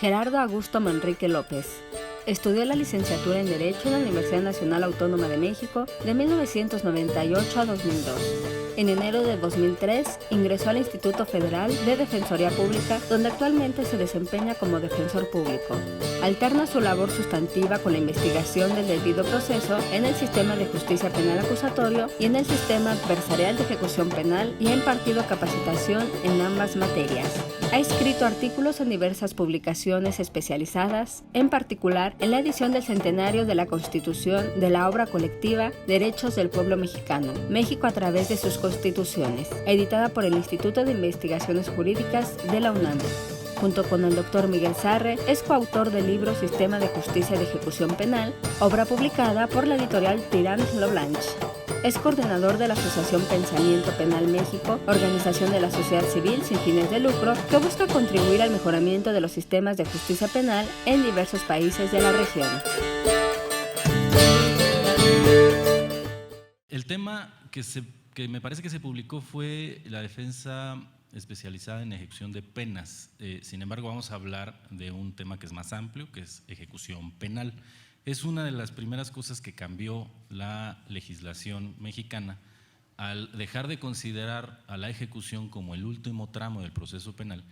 Gerardo Augusto Manrique López. Estudió la licenciatura en Derecho en la Universidad Nacional Autónoma de México de 1998 a 2002. En enero de 2003 ingresó al Instituto Federal de Defensoría Pública, donde actualmente se desempeña como defensor público. Alterna su labor sustantiva con la investigación del debido proceso en el sistema de justicia penal acusatorio y en el sistema adversarial de ejecución penal y ha impartido capacitación en ambas materias. Ha escrito artículos en diversas publicaciones especializadas, en particular en la edición del centenario de la Constitución de la obra colectiva Derechos del Pueblo Mexicano, México a través de sus constituciones, editada por el Instituto de Investigaciones Jurídicas de la UNAM. Junto con el Dr. Miguel Sarre, es coautor del libro Sistema de Justicia de Ejecución Penal, obra publicada por la editorial Tirant-Loblanche. Es coordinador de la Asociación Pensamiento Penal México, organización de la sociedad civil sin fines de lucro que busca contribuir al mejoramiento de los sistemas de justicia penal en diversos países de la región. El tema que me parece que se publicó fue la defensa especializada en ejecución de penas. Sin embargo, vamos a hablar de un tema que es más amplio, que es ejecución penal. Es una de las primeras cosas que cambió la legislación mexicana al dejar de considerar a la ejecución como el último tramo del proceso penal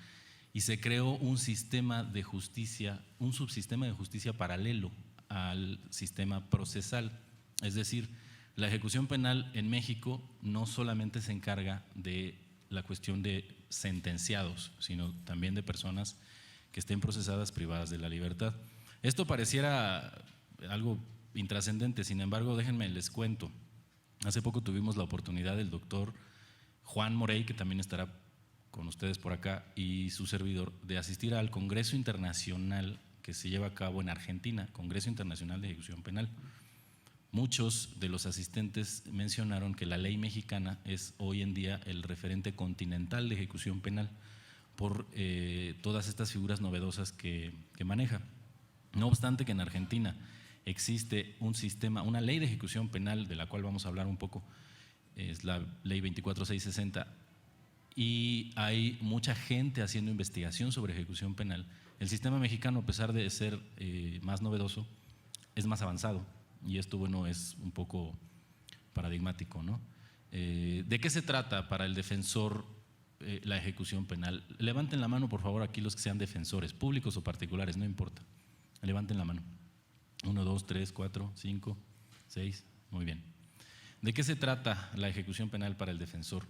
y se creó un sistema de justicia, un subsistema de justicia paralelo al sistema procesal. Es decir, la ejecución penal en México no solamente se encarga de la cuestión de sentenciados, sino también de personas que estén procesadas privadas de la libertad. Esto pareciera algo intrascendente, sin embargo, déjenme les cuento. Hace poco tuvimos la oportunidad del doctor Juan Morey, que también estará con ustedes por acá, y su servidor, de asistir al Congreso Internacional que se lleva a cabo en Argentina, Congreso Internacional de Ejecución Penal. Muchos de los asistentes mencionaron que la ley mexicana es hoy en día el referente continental de ejecución penal por todas estas figuras novedosas que maneja. No obstante que en Argentina existe un sistema, una ley de ejecución penal de la cual vamos a hablar un poco, es la ley 24660, y hay mucha gente haciendo investigación sobre ejecución penal. El sistema mexicano, a pesar de ser más novedoso, es más avanzado. Y esto, bueno, es un poco paradigmático, ¿no? ¿De qué se trata para el defensor la ejecución penal? Levanten la mano, por favor, aquí los que sean defensores, públicos o particulares, no importa. Levanten la mano. 1, 2, 3, 4, 5, 6, muy bien. ¿De qué se trata la ejecución penal para el defensor?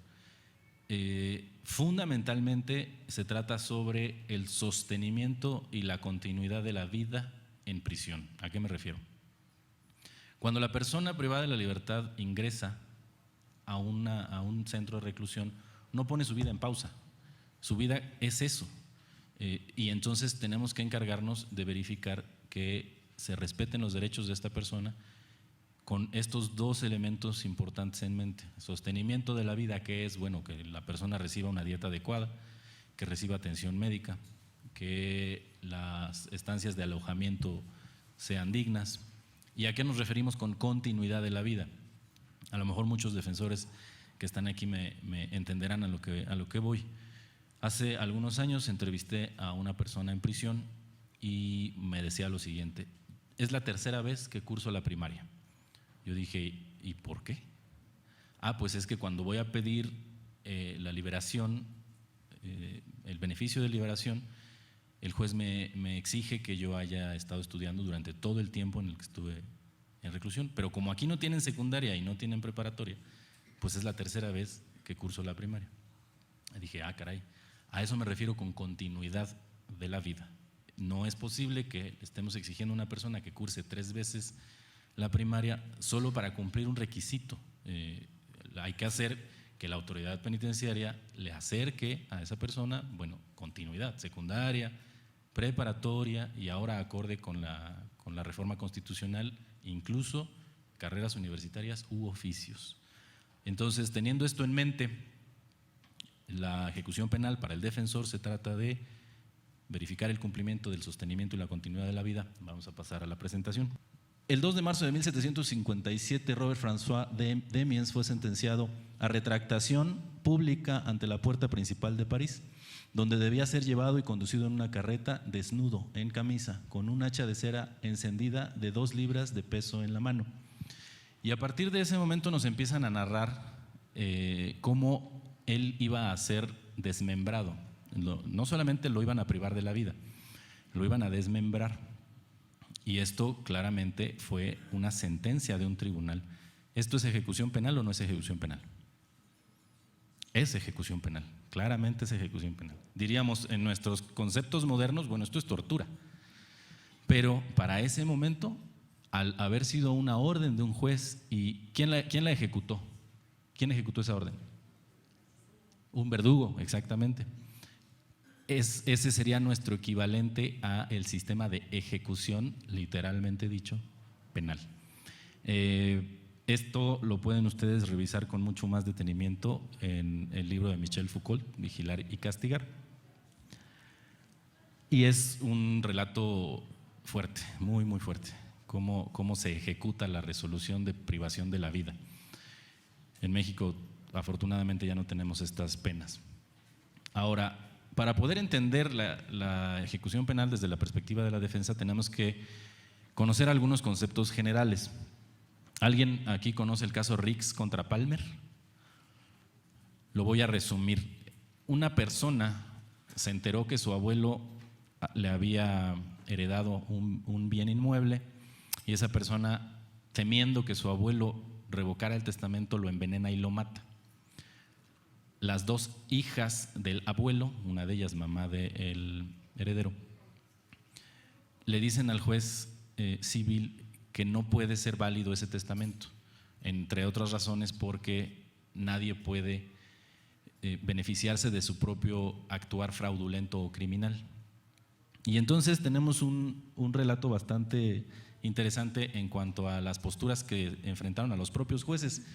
Fundamentalmente se trata sobre el sostenimiento y la continuidad de la vida en prisión. ¿A qué me refiero? Cuando la persona privada de la libertad ingresa a un centro de reclusión, no pone su vida en pausa, su vida es eso, y entonces tenemos que encargarnos de verificar que se respeten los derechos de esta persona con estos dos elementos importantes en mente: sostenimiento de la vida, que es, bueno, que la persona reciba una dieta adecuada, que reciba atención médica, que las estancias de alojamiento sean dignas. ¿Y a qué nos referimos con continuidad de la vida? A lo mejor muchos defensores que están aquí me entenderán a lo que voy. Hace algunos años entrevisté a una persona en prisión y me decía lo siguiente: es la tercera vez que curso la primaria. Yo dije, ¿y por qué? Pues es que cuando voy a pedir la liberación, el beneficio de liberación, el juez me exige que yo haya estado estudiando durante todo el tiempo en el que estuve en reclusión, pero como aquí no tienen secundaria y no tienen preparatoria, pues es la tercera vez que curso la primaria. Y dije, caray, a eso me refiero con continuidad de la vida. No es posible que estemos exigiendo a una persona que curse 3 veces la primaria solo para cumplir un requisito. Hay que hacer que la autoridad penitenciaria le acerque a esa persona, bueno, continuidad, secundaria, preparatoria y ahora acorde con la reforma constitucional, incluso carreras universitarias u oficios. Entonces, teniendo esto en mente, la ejecución penal para el defensor se trata de verificar el cumplimiento del sostenimiento y la continuidad de la vida. Vamos a pasar a la presentación. El 2 de marzo de 1757, Robert François Demiens fue sentenciado a retractación pública ante la puerta principal de París. donde debía ser llevado y conducido en una carreta desnudo, en camisa, con un hacha de cera encendida de 2 libras de peso en la mano. Y a partir de ese momento nos empiezan a narrar cómo él iba a ser desmembrado. No solamente lo iban a privar de la vida, lo iban a desmembrar. Y esto claramente fue una sentencia de un tribunal. ¿Esto es ejecución penal o no es ejecución penal? Es ejecución penal, claramente es ejecución penal. Diríamos en nuestros conceptos modernos, bueno, esto es tortura. Pero para ese momento, al haber sido una orden de un juez, ¿y quién la ejecutó? ¿Quién ejecutó esa orden? Un verdugo, exactamente. Ese sería nuestro equivalente al sistema de ejecución, literalmente dicho, penal. Esto lo pueden ustedes revisar con mucho más detenimiento en el libro de Michel Foucault, Vigilar y Castigar. Y es un relato fuerte, muy, muy fuerte, cómo se ejecuta la resolución de privación de la vida. En México, afortunadamente, ya no tenemos estas penas. Ahora, para poder entender la ejecución penal desde la perspectiva de la defensa, tenemos que conocer algunos conceptos generales. ¿Alguien aquí conoce el caso Rix contra Palmer? Lo voy a resumir. Una persona se enteró que su abuelo le había heredado un bien inmueble y esa persona, temiendo que su abuelo revocara el testamento, lo envenena y lo mata. Las 2 hijas del abuelo, una de ellas mamá del heredero, le dicen al juez civil que no puede ser válido ese testamento, entre otras razones porque nadie puede beneficiarse de su propio actuar fraudulento o criminal. Y entonces tenemos un relato bastante interesante en cuanto a las posturas que enfrentaron a los propios jueces.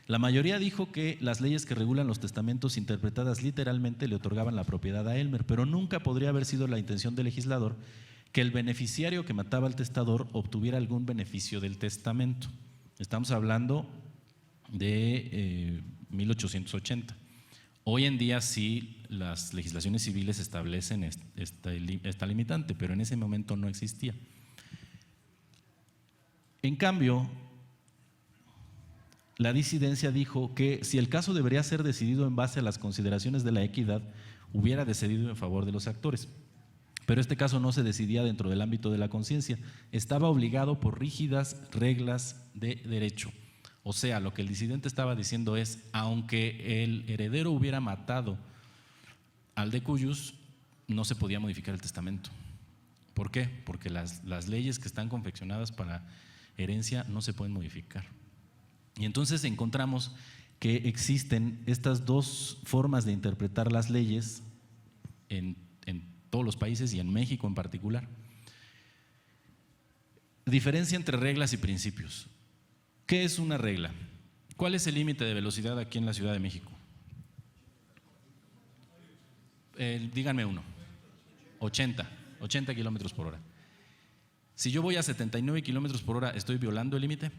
La mayoría dijo que las leyes que regulan los testamentos interpretadas literalmente le otorgaban la propiedad a Elmer, pero nunca podría haber sido la intención del legislador que el beneficiario que mataba al testador obtuviera algún beneficio del testamento. Estamos hablando de 1880. Hoy en día sí las legislaciones civiles establecen esta limitante, pero en ese momento no existía. En cambio, la disidencia dijo que si el caso debería ser decidido en base a las consideraciones de la equidad, hubiera decidido en favor de los actores. Pero este caso no se decidía dentro del ámbito de la conciencia, estaba obligado por rígidas reglas de derecho. O sea, lo que el disidente estaba diciendo es, aunque el heredero hubiera matado al de cuyos, no se podía modificar el testamento. ¿Por qué? Porque las leyes que están confeccionadas para herencia no se pueden modificar. Y entonces encontramos que existen estas 2 formas de interpretar las leyes en todos los países y en México en particular. Diferencia entre reglas y principios. ¿Qué es una regla? ¿Cuál es el límite de velocidad aquí en la Ciudad de México? Díganme uno. 80 kilómetros por hora. Si yo voy a 79 kilómetros por hora, ¿estoy violando el límite?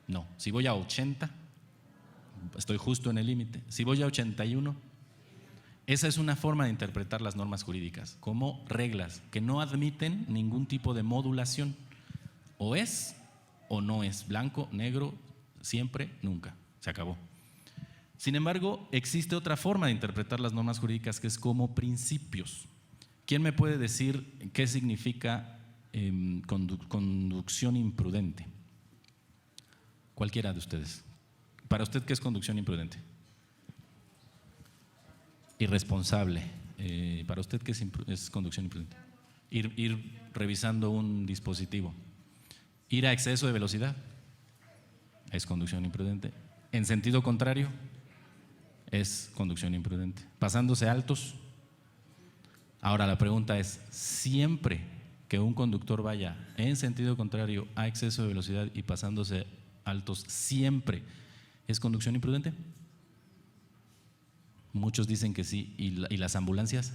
No. Si voy a 80, estoy justo en el límite. Si voy a 81, esa es una forma de interpretar las normas jurídicas, como reglas que no admiten ningún tipo de modulación. O es o no es, blanco, negro, siempre, nunca. Se acabó. Sin embargo, existe otra forma de interpretar las normas jurídicas que es como principios. ¿Quién me puede decir qué significa conducción imprudente? Cualquiera de ustedes. ¿Para usted qué es conducción imprudente? Irresponsable. ¿Para usted qué es conducción imprudente? Ir revisando un dispositivo. Ir a exceso de velocidad es conducción imprudente. En sentido contrario es conducción imprudente. Pasándose altos. Ahora la pregunta es, ¿siempre que un conductor vaya en sentido contrario a exceso de velocidad y pasándose altos, siempre es conducción imprudente? Muchos dicen que sí. ¿Y las ambulancias?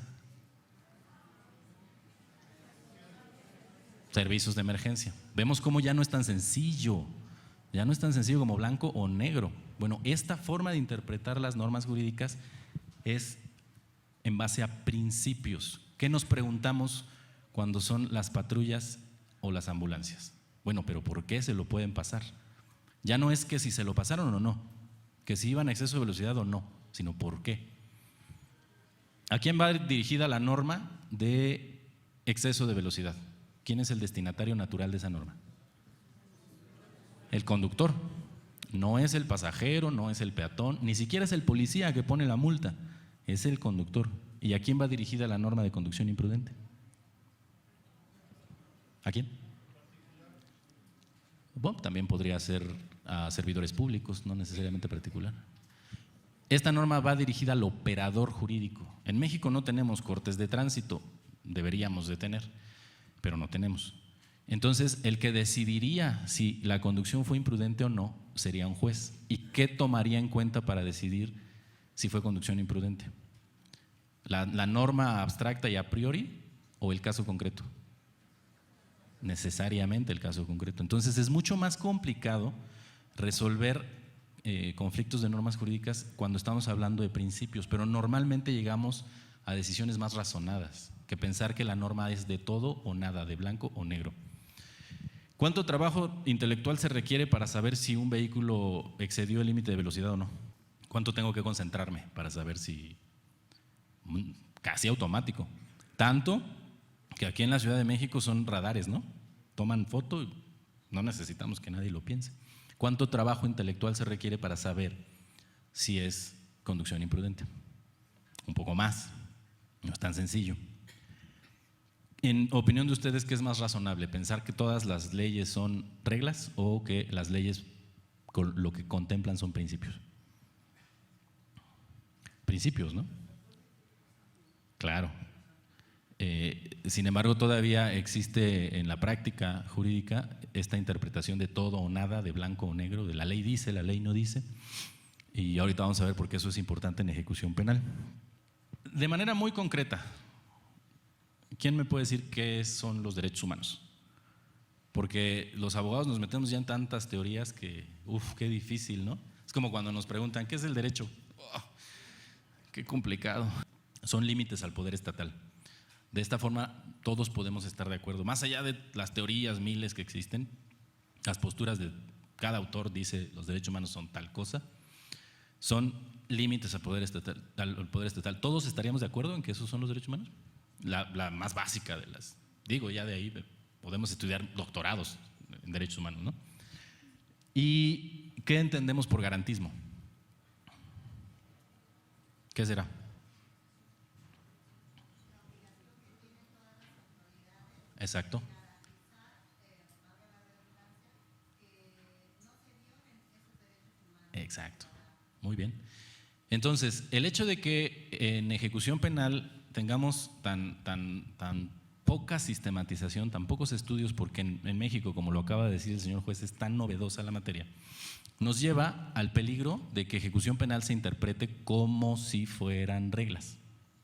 Servicios de emergencia. Vemos cómo ya no es tan sencillo. Ya no es tan sencillo como blanco o negro. Bueno, esta forma de interpretar las normas jurídicas es en base a principios. ¿Qué nos preguntamos cuando son las patrullas o las ambulancias? Bueno, pero ¿por qué se lo pueden pasar? Ya no es que si se lo pasaron o no, que si iban a exceso de velocidad o no, sino ¿por qué? ¿A quién va dirigida la norma de exceso de velocidad? ¿Quién es el destinatario natural de esa norma? El conductor. No es el pasajero, no es el peatón, ni siquiera es el policía que pone la multa, es el conductor. ¿Y a quién va dirigida la norma de conducción imprudente? ¿A quién? Bueno, también podría ser a servidores públicos, no necesariamente particular. Esta norma va dirigida al operador jurídico. En México no tenemos cortes de tránsito, deberíamos de tener, pero no tenemos. Entonces, el que decidiría si la conducción fue imprudente o no sería un juez. ¿Y qué tomaría en cuenta para decidir si fue conducción imprudente? ¿La norma abstracta y a priori o el caso concreto? Necesariamente el caso concreto. Entonces, es mucho más complicado resolver conflictos de normas jurídicas cuando estamos hablando de principios, pero normalmente llegamos a decisiones más razonadas que pensar que la norma es de todo o nada, de blanco o negro. ¿Cuánto trabajo intelectual se requiere para saber si un vehículo excedió el límite de velocidad o no? ¿Cuánto tengo que concentrarme para saber si? Casi automático. Tanto que aquí en la Ciudad de México son radares, ¿no? Toman foto y no necesitamos que nadie lo piense. ¿Cuánto trabajo intelectual se requiere para saber si es conducción imprudente? Un poco más, no es tan sencillo. En opinión de ustedes, ¿qué es más razonable? ¿Pensar que todas las leyes son reglas o que las leyes lo que contemplan son principios? Principios, ¿no? Claro. Sin embargo, todavía existe en la práctica jurídica esta interpretación de todo o nada, de blanco o negro, de la ley dice, la ley no dice, y ahorita vamos a ver por qué eso es importante en ejecución penal. De manera muy concreta, ¿quién me puede decir qué son los derechos humanos? Porque los abogados nos metemos ya en tantas teorías que, qué difícil, ¿no? Es como cuando nos preguntan, ¿qué es el derecho? Oh, qué complicado. Son límites al poder estatal. De esta forma, todos podemos estar de acuerdo. Más allá de las teorías miles que existen, las posturas de cada autor dice los derechos humanos son tal cosa, son límites al poder estatal. ¿Todos estaríamos de acuerdo en que esos son los derechos humanos? La más básica de las. Digo, ya de ahí podemos estudiar doctorados en derechos humanos, ¿no? ¿Y qué entendemos por garantismo? ¿Qué será? Exacto. Exacto. Muy bien. Entonces, el hecho de que en ejecución penal tengamos tan poca sistematización, tan pocos estudios, porque en México, como lo acaba de decir el señor juez, es tan novedosa la materia, nos lleva al peligro de que ejecución penal se interprete como si fueran reglas,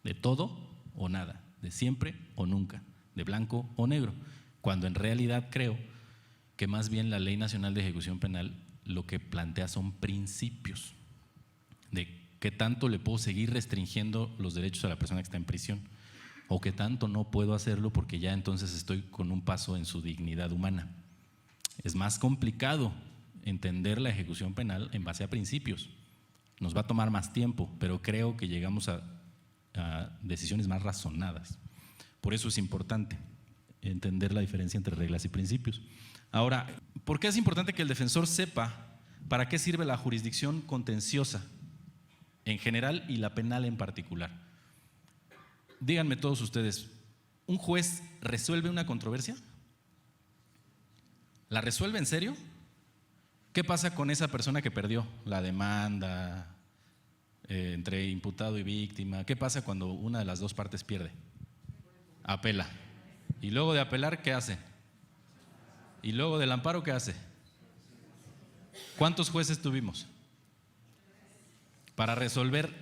de todo o nada, de siempre o nunca, de blanco o negro, cuando en realidad creo que más bien la Ley Nacional de Ejecución Penal lo que plantea son principios de qué tanto le puedo seguir restringiendo los derechos a la persona que está en prisión o qué tanto no puedo hacerlo porque ya entonces estoy con un paso en su dignidad humana. Es más complicado entender la ejecución penal en base a principios. Nos va a tomar más tiempo, pero creo que llegamos a decisiones más razonadas. Por eso es importante entender la diferencia entre reglas y principios. Ahora, ¿por qué es importante que el defensor sepa para qué sirve la jurisdicción contenciosa en general y la penal en particular? Díganme todos ustedes, ¿un juez resuelve una controversia? ¿La resuelve en serio? ¿Qué pasa con esa persona que perdió la demanda entre imputado y víctima? ¿Qué pasa cuando una de las dos partes pierde? Apela. Y luego de apelar, ¿qué hace? Y luego del amparo, ¿qué hace? ¿Cuántos jueces tuvimos? Para resolver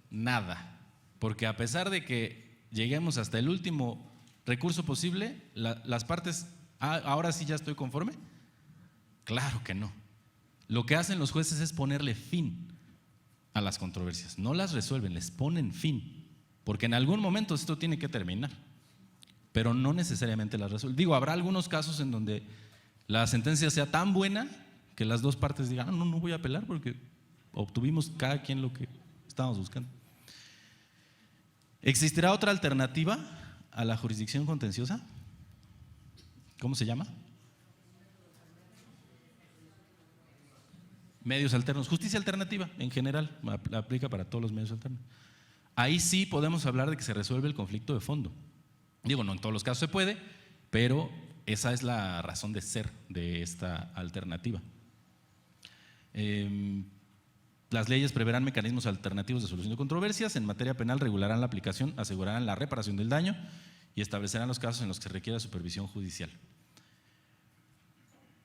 nada. Porque a pesar de que lleguemos hasta el último recurso posible, las partes, ¿ahora sí ya estoy conforme? Claro que no. Lo que hacen los jueces es ponerle fin a las controversias. No las resuelven, les ponen fin. porque en algún momento esto tiene que terminar, pero no necesariamente la resuelve. Digo, habrá algunos casos en donde la sentencia sea tan buena que las dos partes digan, no voy a apelar porque obtuvimos cada quien lo que estábamos buscando. ¿Existirá otra alternativa a la jurisdicción contenciosa? ¿Cómo se llama? Medios alternos. Justicia alternativa, en general, aplica para todos los medios alternos. Ahí sí podemos hablar de que se resuelve el conflicto de fondo. Digo, no en todos los casos se puede, pero esa es la razón de ser de esta alternativa. Las leyes preverán mecanismos alternativos de solución de controversias. En materia penal regularán la aplicación, asegurarán la reparación del daño y establecerán los casos en los que se requiera supervisión judicial.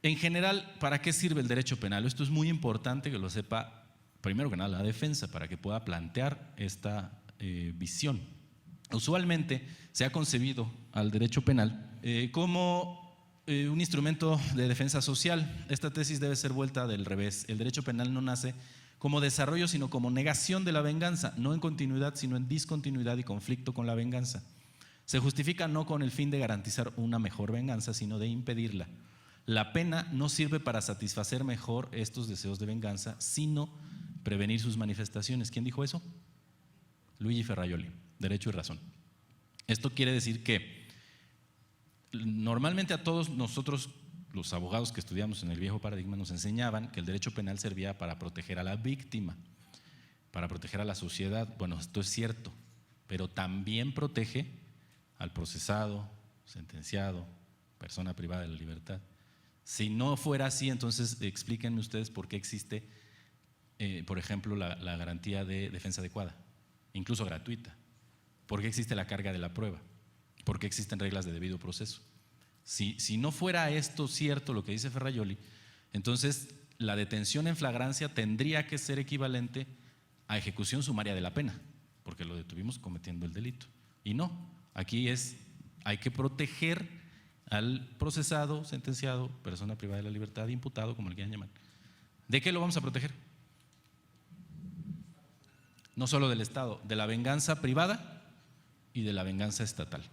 En general, ¿para qué sirve el derecho penal? Esto es muy importante que lo sepa, primero que nada, la defensa, para que pueda plantear esta visión. Usualmente se ha concebido al derecho penal como un instrumento de defensa social. Esta tesis debe ser vuelta del revés. El derecho penal no nace como desarrollo, sino como negación de la venganza, no en continuidad, sino en discontinuidad y conflicto con la venganza. Se justifica no con el fin de garantizar una mejor venganza, sino de impedirla. La pena no sirve para satisfacer mejor estos deseos de venganza, sino prevenir sus manifestaciones. ¿Quién dijo eso? Luigi Ferrajoli, Derecho y Razón. Esto quiere decir que normalmente a todos nosotros, los abogados que estudiamos en el viejo paradigma, nos enseñaban que el derecho penal servía para proteger a la víctima, para proteger a la sociedad. Bueno, esto es cierto, pero también protege al procesado, sentenciado, persona privada de la libertad. Si no fuera así, entonces explíquenme ustedes por qué existe, por ejemplo, la garantía de defensa adecuada, incluso gratuita. ¿Por qué existe la carga de la prueba? ¿Por qué existen reglas de debido proceso? Si no fuera esto cierto, lo que dice Ferrajoli, entonces la detención en flagrancia tendría que ser equivalente a ejecución sumaria de la pena, porque lo detuvimos cometiendo el delito. Y no, aquí hay que proteger al procesado, sentenciado, persona privada de la libertad, imputado, como le quieran llamar. ¿De qué lo vamos a proteger? No solo del Estado, de la venganza privada y de la venganza estatal.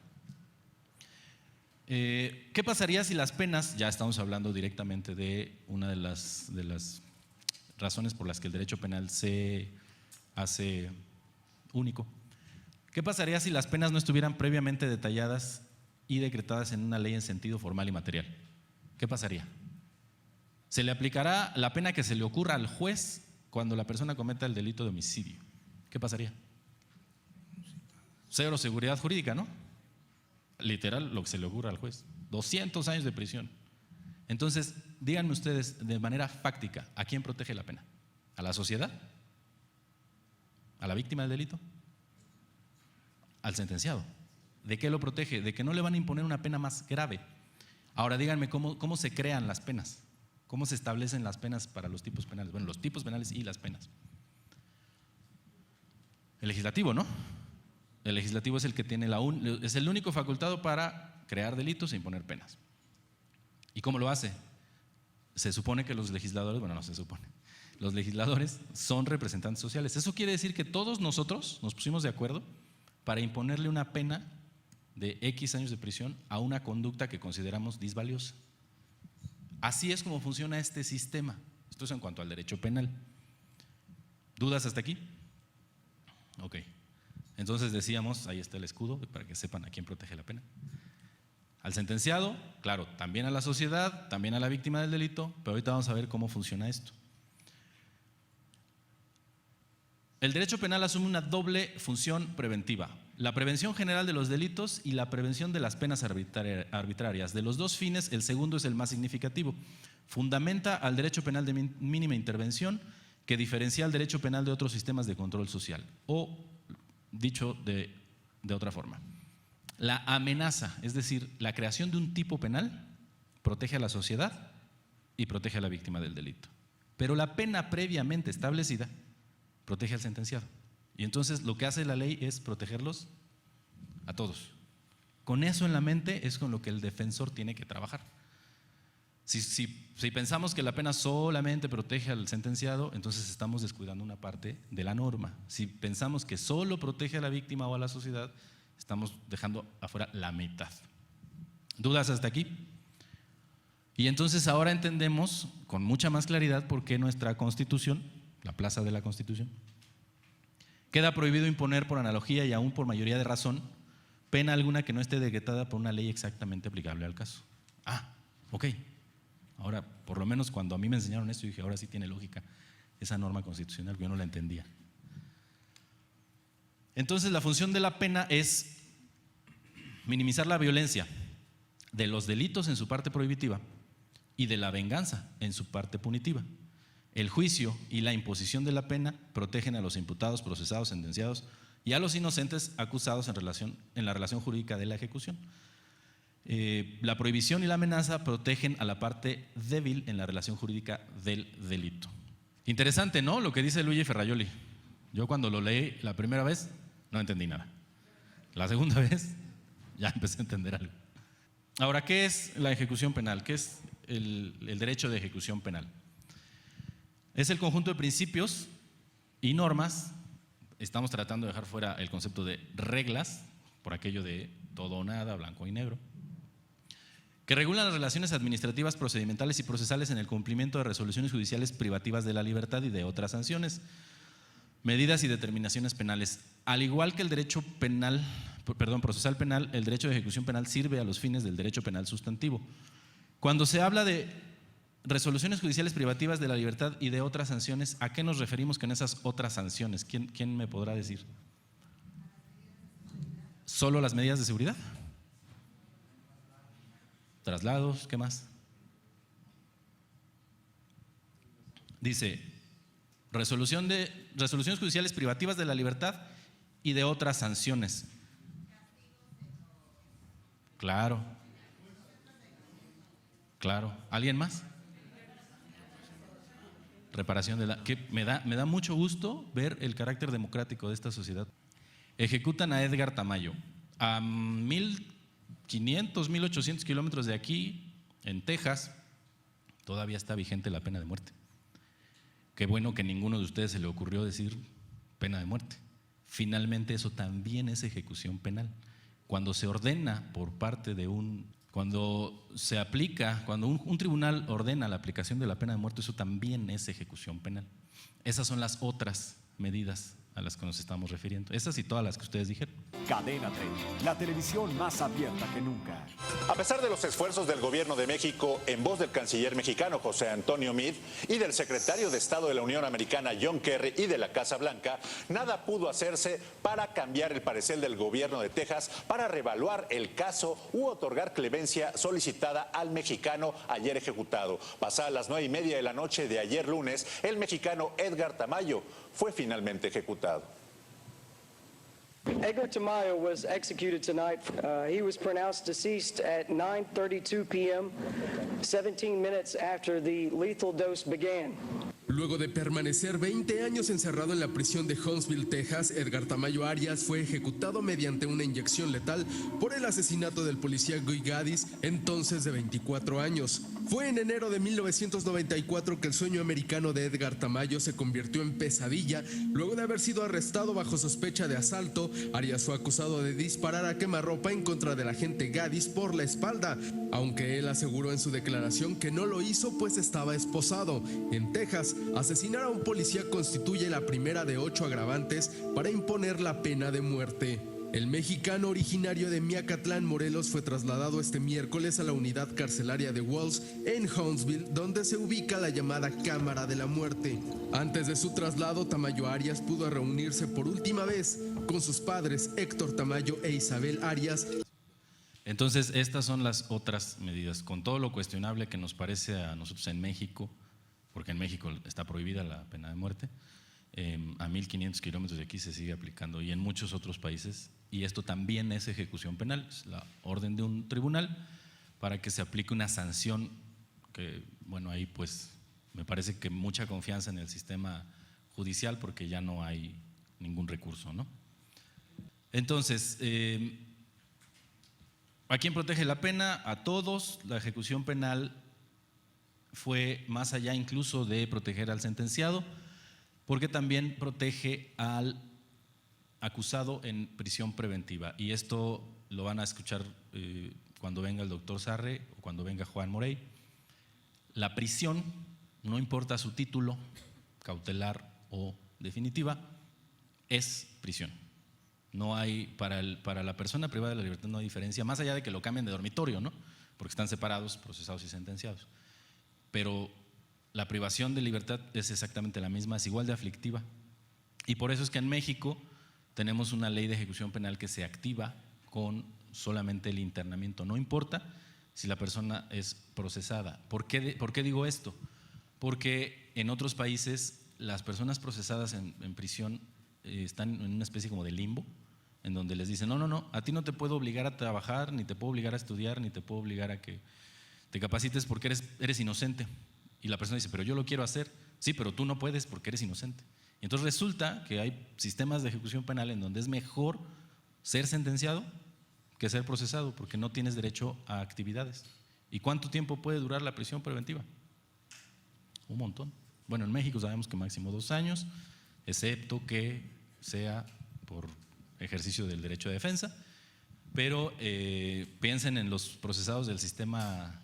¿Qué pasaría si las penas, ya estamos hablando directamente de una de las razones por las que el derecho penal se hace único? ¿Qué pasaría si las penas no estuvieran previamente detalladas y decretadas en una ley en sentido formal y material? ¿Qué pasaría? Se le aplicará la pena que se le ocurra al juez cuando la persona cometa el delito de homicidio. ¿Qué pasaría? Cero seguridad jurídica, ¿no? Literal, lo que se le ocurra al juez. 200 años de prisión. Entonces, díganme ustedes de manera fáctica, ¿a quién protege la pena? ¿A la sociedad? ¿A la víctima del delito? ¿Al sentenciado? ¿De qué lo protege? De que no le van a imponer una pena más grave. Ahora díganme cómo se crean las penas, cómo se establecen las penas para los tipos penales. Bueno, los tipos penales y las penas. El legislativo, ¿no? El legislativo es el que tiene es el único facultado para crear delitos e imponer penas. ¿Y cómo lo hace? Se supone que los legisladores, bueno, no se supone, los legisladores son representantes sociales. Eso quiere decir que todos nosotros nos pusimos de acuerdo para imponerle una pena de X años de prisión a una conducta que consideramos disvaliosa. Así es como funciona este sistema. Esto es en cuanto al derecho penal. ¿Dudas hasta aquí? Ok. Entonces decíamos, ahí está el escudo para que sepan a quién protege la pena. Al sentenciado, claro, también a la sociedad, también a la víctima del delito, pero ahorita vamos a ver cómo funciona esto. El derecho penal asume una doble función preventiva: la prevención general de los delitos y la prevención de las penas arbitrarias. De los dos fines, el segundo es el más significativo. Fundamenta al derecho penal de mínima intervención, que diferencia al derecho penal de otros sistemas de control social. O, dicho de otra forma, la amenaza, es decir, la creación de un tipo penal, protege a la sociedad y protege a la víctima del delito. Pero la pena previamente establecida protege al sentenciado. Y entonces lo que hace la ley es protegerlos a todos. Con eso en la mente es con lo que el defensor tiene que trabajar. Si pensamos que la pena solamente protege al sentenciado, entonces estamos descuidando una parte de la norma. Si pensamos que solo protege a la víctima o a la sociedad, estamos dejando afuera la mitad. ¿Dudas hasta aquí? Y entonces ahora entendemos con mucha más claridad por qué nuestra Constitución, la Plaza de la Constitución, queda prohibido imponer por analogía y aún por mayoría de razón pena alguna que no esté decretada por una ley exactamente aplicable al caso. Ok. Ahora, por lo menos cuando a mí me enseñaron esto, dije, ahora sí tiene lógica esa norma constitucional, que yo no la entendía. Entonces, la función de la pena es minimizar la violencia de los delitos en su parte prohibitiva y de la venganza en su parte punitiva. El juicio y la imposición de la pena protegen a los imputados, procesados, sentenciados y a los inocentes acusados en la relación jurídica de la ejecución. La prohibición y la amenaza protegen a la parte débil en la relación jurídica del delito. Interesante, ¿no? Lo que dice Luigi Ferrajoli. Yo cuando lo leí la primera vez no entendí nada. La segunda vez ya empecé a entender algo. Ahora, ¿qué es la ejecución penal? ¿Qué es el derecho de ejecución penal? Es el conjunto de principios y normas. Estamos tratando de dejar fuera el concepto de reglas, por aquello de todo o nada, blanco y negro, que regulan las relaciones administrativas, procedimentales y procesales en el cumplimiento de resoluciones judiciales privativas de la libertad y de otras sanciones, medidas y determinaciones penales. Al igual que el derecho procesal penal, el derecho de ejecución penal sirve a los fines del derecho penal sustantivo. Cuando se habla de resoluciones judiciales privativas de la libertad y de otras sanciones, ¿a qué nos referimos con esas otras sanciones? ¿Quién me podrá decir? ¿Solo las medidas de seguridad? Traslados, ¿qué más? Dice, resoluciones judiciales privativas de la libertad y de otras sanciones. Claro. ¿Alguien más? Reparación de la… que me da mucho gusto ver el carácter democrático de esta sociedad. Ejecutan a Edgar Tamayo a 1,500, 1,800 kilómetros de aquí, en Texas. Todavía está vigente la pena de muerte. Qué bueno que a ninguno de ustedes se le ocurrió decir pena de muerte. Finalmente eso también es ejecución penal. Cuando se ordena por parte de cuando se aplica, cuando un tribunal ordena la aplicación de la pena de muerte, eso también es ejecución penal. Esas son las otras medidas a las que nos estamos refiriendo. Esas y todas las que ustedes dijeron. Cadena 30, la televisión más abierta que nunca. A pesar de los esfuerzos del gobierno de México, en voz del canciller mexicano José Antonio Meade y del secretario de Estado de la Unión Americana John Kerry y de la Casa Blanca, nada pudo hacerse para cambiar el parecer del gobierno de Texas para reevaluar el caso u otorgar clemencia solicitada al mexicano ayer ejecutado. Pasadas las 9:30 de la noche de ayer lunes, el mexicano Edgar Tamayo fue finalmente ejecutado. Edgar Tamayo was executed tonight. He was pronounced deceased at 9:32 p.m., 17 minutes after the lethal dose began. Luego de permanecer 20 años encerrado en la prisión de Huntsville, Texas, Edgar Tamayo Arias fue ejecutado mediante una inyección letal por el asesinato del policía Guy Gaddis, entonces de 24 años. Fue en enero de 1994 que el sueño americano de Edgar Tamayo se convirtió en pesadilla. Luego de haber sido arrestado bajo sospecha de asalto, Arias fue acusado de disparar a quemarropa en contra del agente Gaddis por la espalda, aunque él aseguró en su declaración que no lo hizo pues estaba esposado. En Texas, asesinar a un policía constituye la primera de 8 agravantes para imponer la pena de muerte. El mexicano originario de Miacatlán, Morelos, fue trasladado este miércoles a la unidad carcelaria de Walls en Huntsville, donde se ubica la llamada Cámara de la Muerte. Antes de su traslado, Tamayo Arias pudo reunirse por última vez con sus padres Héctor Tamayo e Isabel Arias. Entonces, estas son las otras medidas, con todo lo cuestionable que nos parece a nosotros en México, porque en México está prohibida la pena de muerte, a 1,500 kilómetros de aquí se sigue aplicando y en muchos otros países, y esto también es ejecución penal, es la orden de un tribunal para que se aplique una sanción que, bueno, ahí pues me parece que mucha confianza en el sistema judicial porque ya no hay ningún recurso, ¿no? Entonces, ¿a quién protege la pena? A todos. La ejecución penal fue más allá incluso de proteger al sentenciado, porque también protege al acusado en prisión preventiva. Y esto lo van a escuchar cuando venga el doctor Sarre o cuando venga Juan Morey. La prisión, no importa su título, cautelar o definitiva, es prisión. No hay, para la persona privada de la libertad no hay diferencia, más allá de que lo cambien de dormitorio, ¿no? Porque están separados, procesados y sentenciados. Pero la privación de libertad es exactamente la misma, es igual de aflictiva. Y por eso es que en México tenemos una ley de ejecución penal que se activa con solamente el internamiento. No importa si la persona es procesada. ¿Por qué digo esto? Porque en otros países las personas procesadas en prisión están en una especie como de limbo, en donde les dicen, no, a ti no te puedo obligar a trabajar, ni te puedo obligar a estudiar, ni te puedo obligar a que te capacites porque eres inocente. Y la persona dice, pero yo lo quiero hacer. Sí, pero tú no puedes porque eres inocente. Y entonces resulta que hay sistemas de ejecución penal en donde es mejor ser sentenciado que ser procesado, porque no tienes derecho a actividades. ¿Y cuánto tiempo puede durar la prisión preventiva? Un montón. Bueno, en México sabemos que máximo 2 años, excepto que sea por ejercicio del derecho de defensa, pero piensen en los procesados del sistema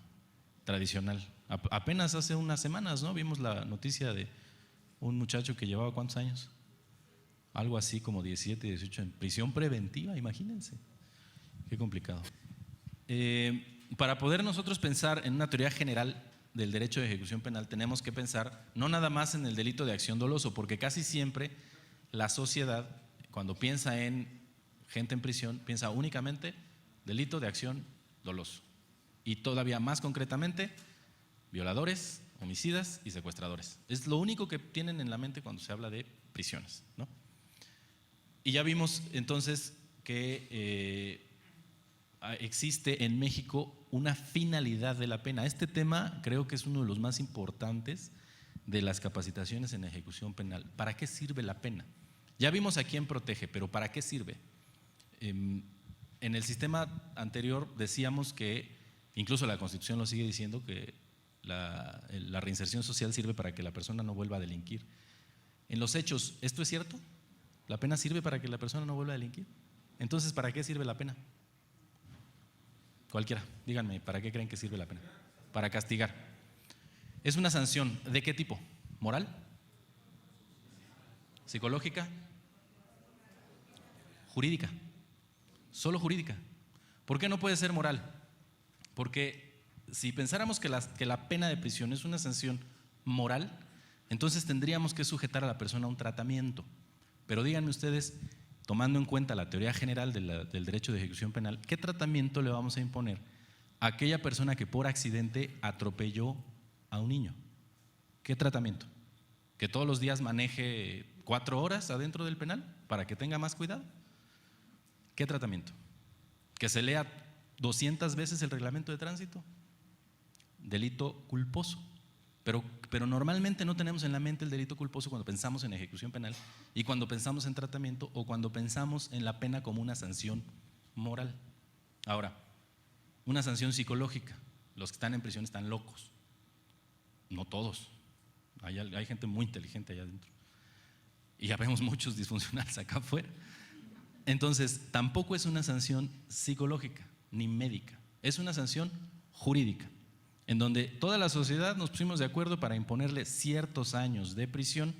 tradicional. Apenas hace unas semanas, ¿no? Vimos la noticia de un muchacho que llevaba ¿cuántos años? Algo así como 17, 18 en prisión preventiva, imagínense. Qué complicado. Para poder nosotros pensar en una teoría general del derecho de ejecución penal, tenemos que pensar no nada más en el delito de acción doloso, porque casi siempre la sociedad, cuando piensa en gente en prisión, piensa únicamente delito de acción doloso. Y todavía más concretamente, violadores, homicidas y secuestradores. Es lo único que tienen en la mente cuando se habla de prisiones, ¿no? Y ya vimos entonces que existe en México una finalidad de la pena. Este tema creo que es uno de los más importantes de las capacitaciones en ejecución penal. ¿Para qué sirve la pena? Ya vimos a quién protege, pero ¿para qué sirve? En el sistema anterior decíamos que, incluso la Constitución lo sigue diciendo, que la reinserción social sirve para que la persona no vuelva a delinquir. En los hechos, ¿esto es cierto? ¿La pena sirve para que la persona no vuelva a delinquir? Entonces, ¿para qué sirve la pena? Cualquiera, díganme, ¿para qué creen que sirve la pena? Para castigar. ¿Es una sanción de qué tipo? ¿Moral? ¿Psicológica? ¿Jurídica? Solo jurídica. ¿Por qué no puede ser moral? Porque si pensáramos que la pena de prisión es una sanción moral, entonces tendríamos que sujetar a la persona a un tratamiento. Pero díganme ustedes, tomando en cuenta la teoría general del derecho de ejecución penal, ¿qué tratamiento le vamos a imponer a aquella persona que por accidente atropelló a un niño? ¿Qué tratamiento? ¿Que todos los días maneje 4 horas adentro del penal para que tenga más cuidado? ¿Qué tratamiento? ¿Que se lea 200 veces el reglamento de tránsito? Delito culposo. Pero normalmente no tenemos en la mente el delito culposo cuando pensamos en ejecución penal y cuando pensamos en tratamiento o cuando pensamos en la pena como una sanción moral. Ahora, una sanción psicológica. Los que están en prisión están locos. No todos. Hay gente muy inteligente allá adentro. Y ya vemos muchos disfuncionales acá afuera. Entonces, tampoco es una sanción psicológica ni médica. Es una sanción jurídica, en donde toda la sociedad nos pusimos de acuerdo para imponerle ciertos años de prisión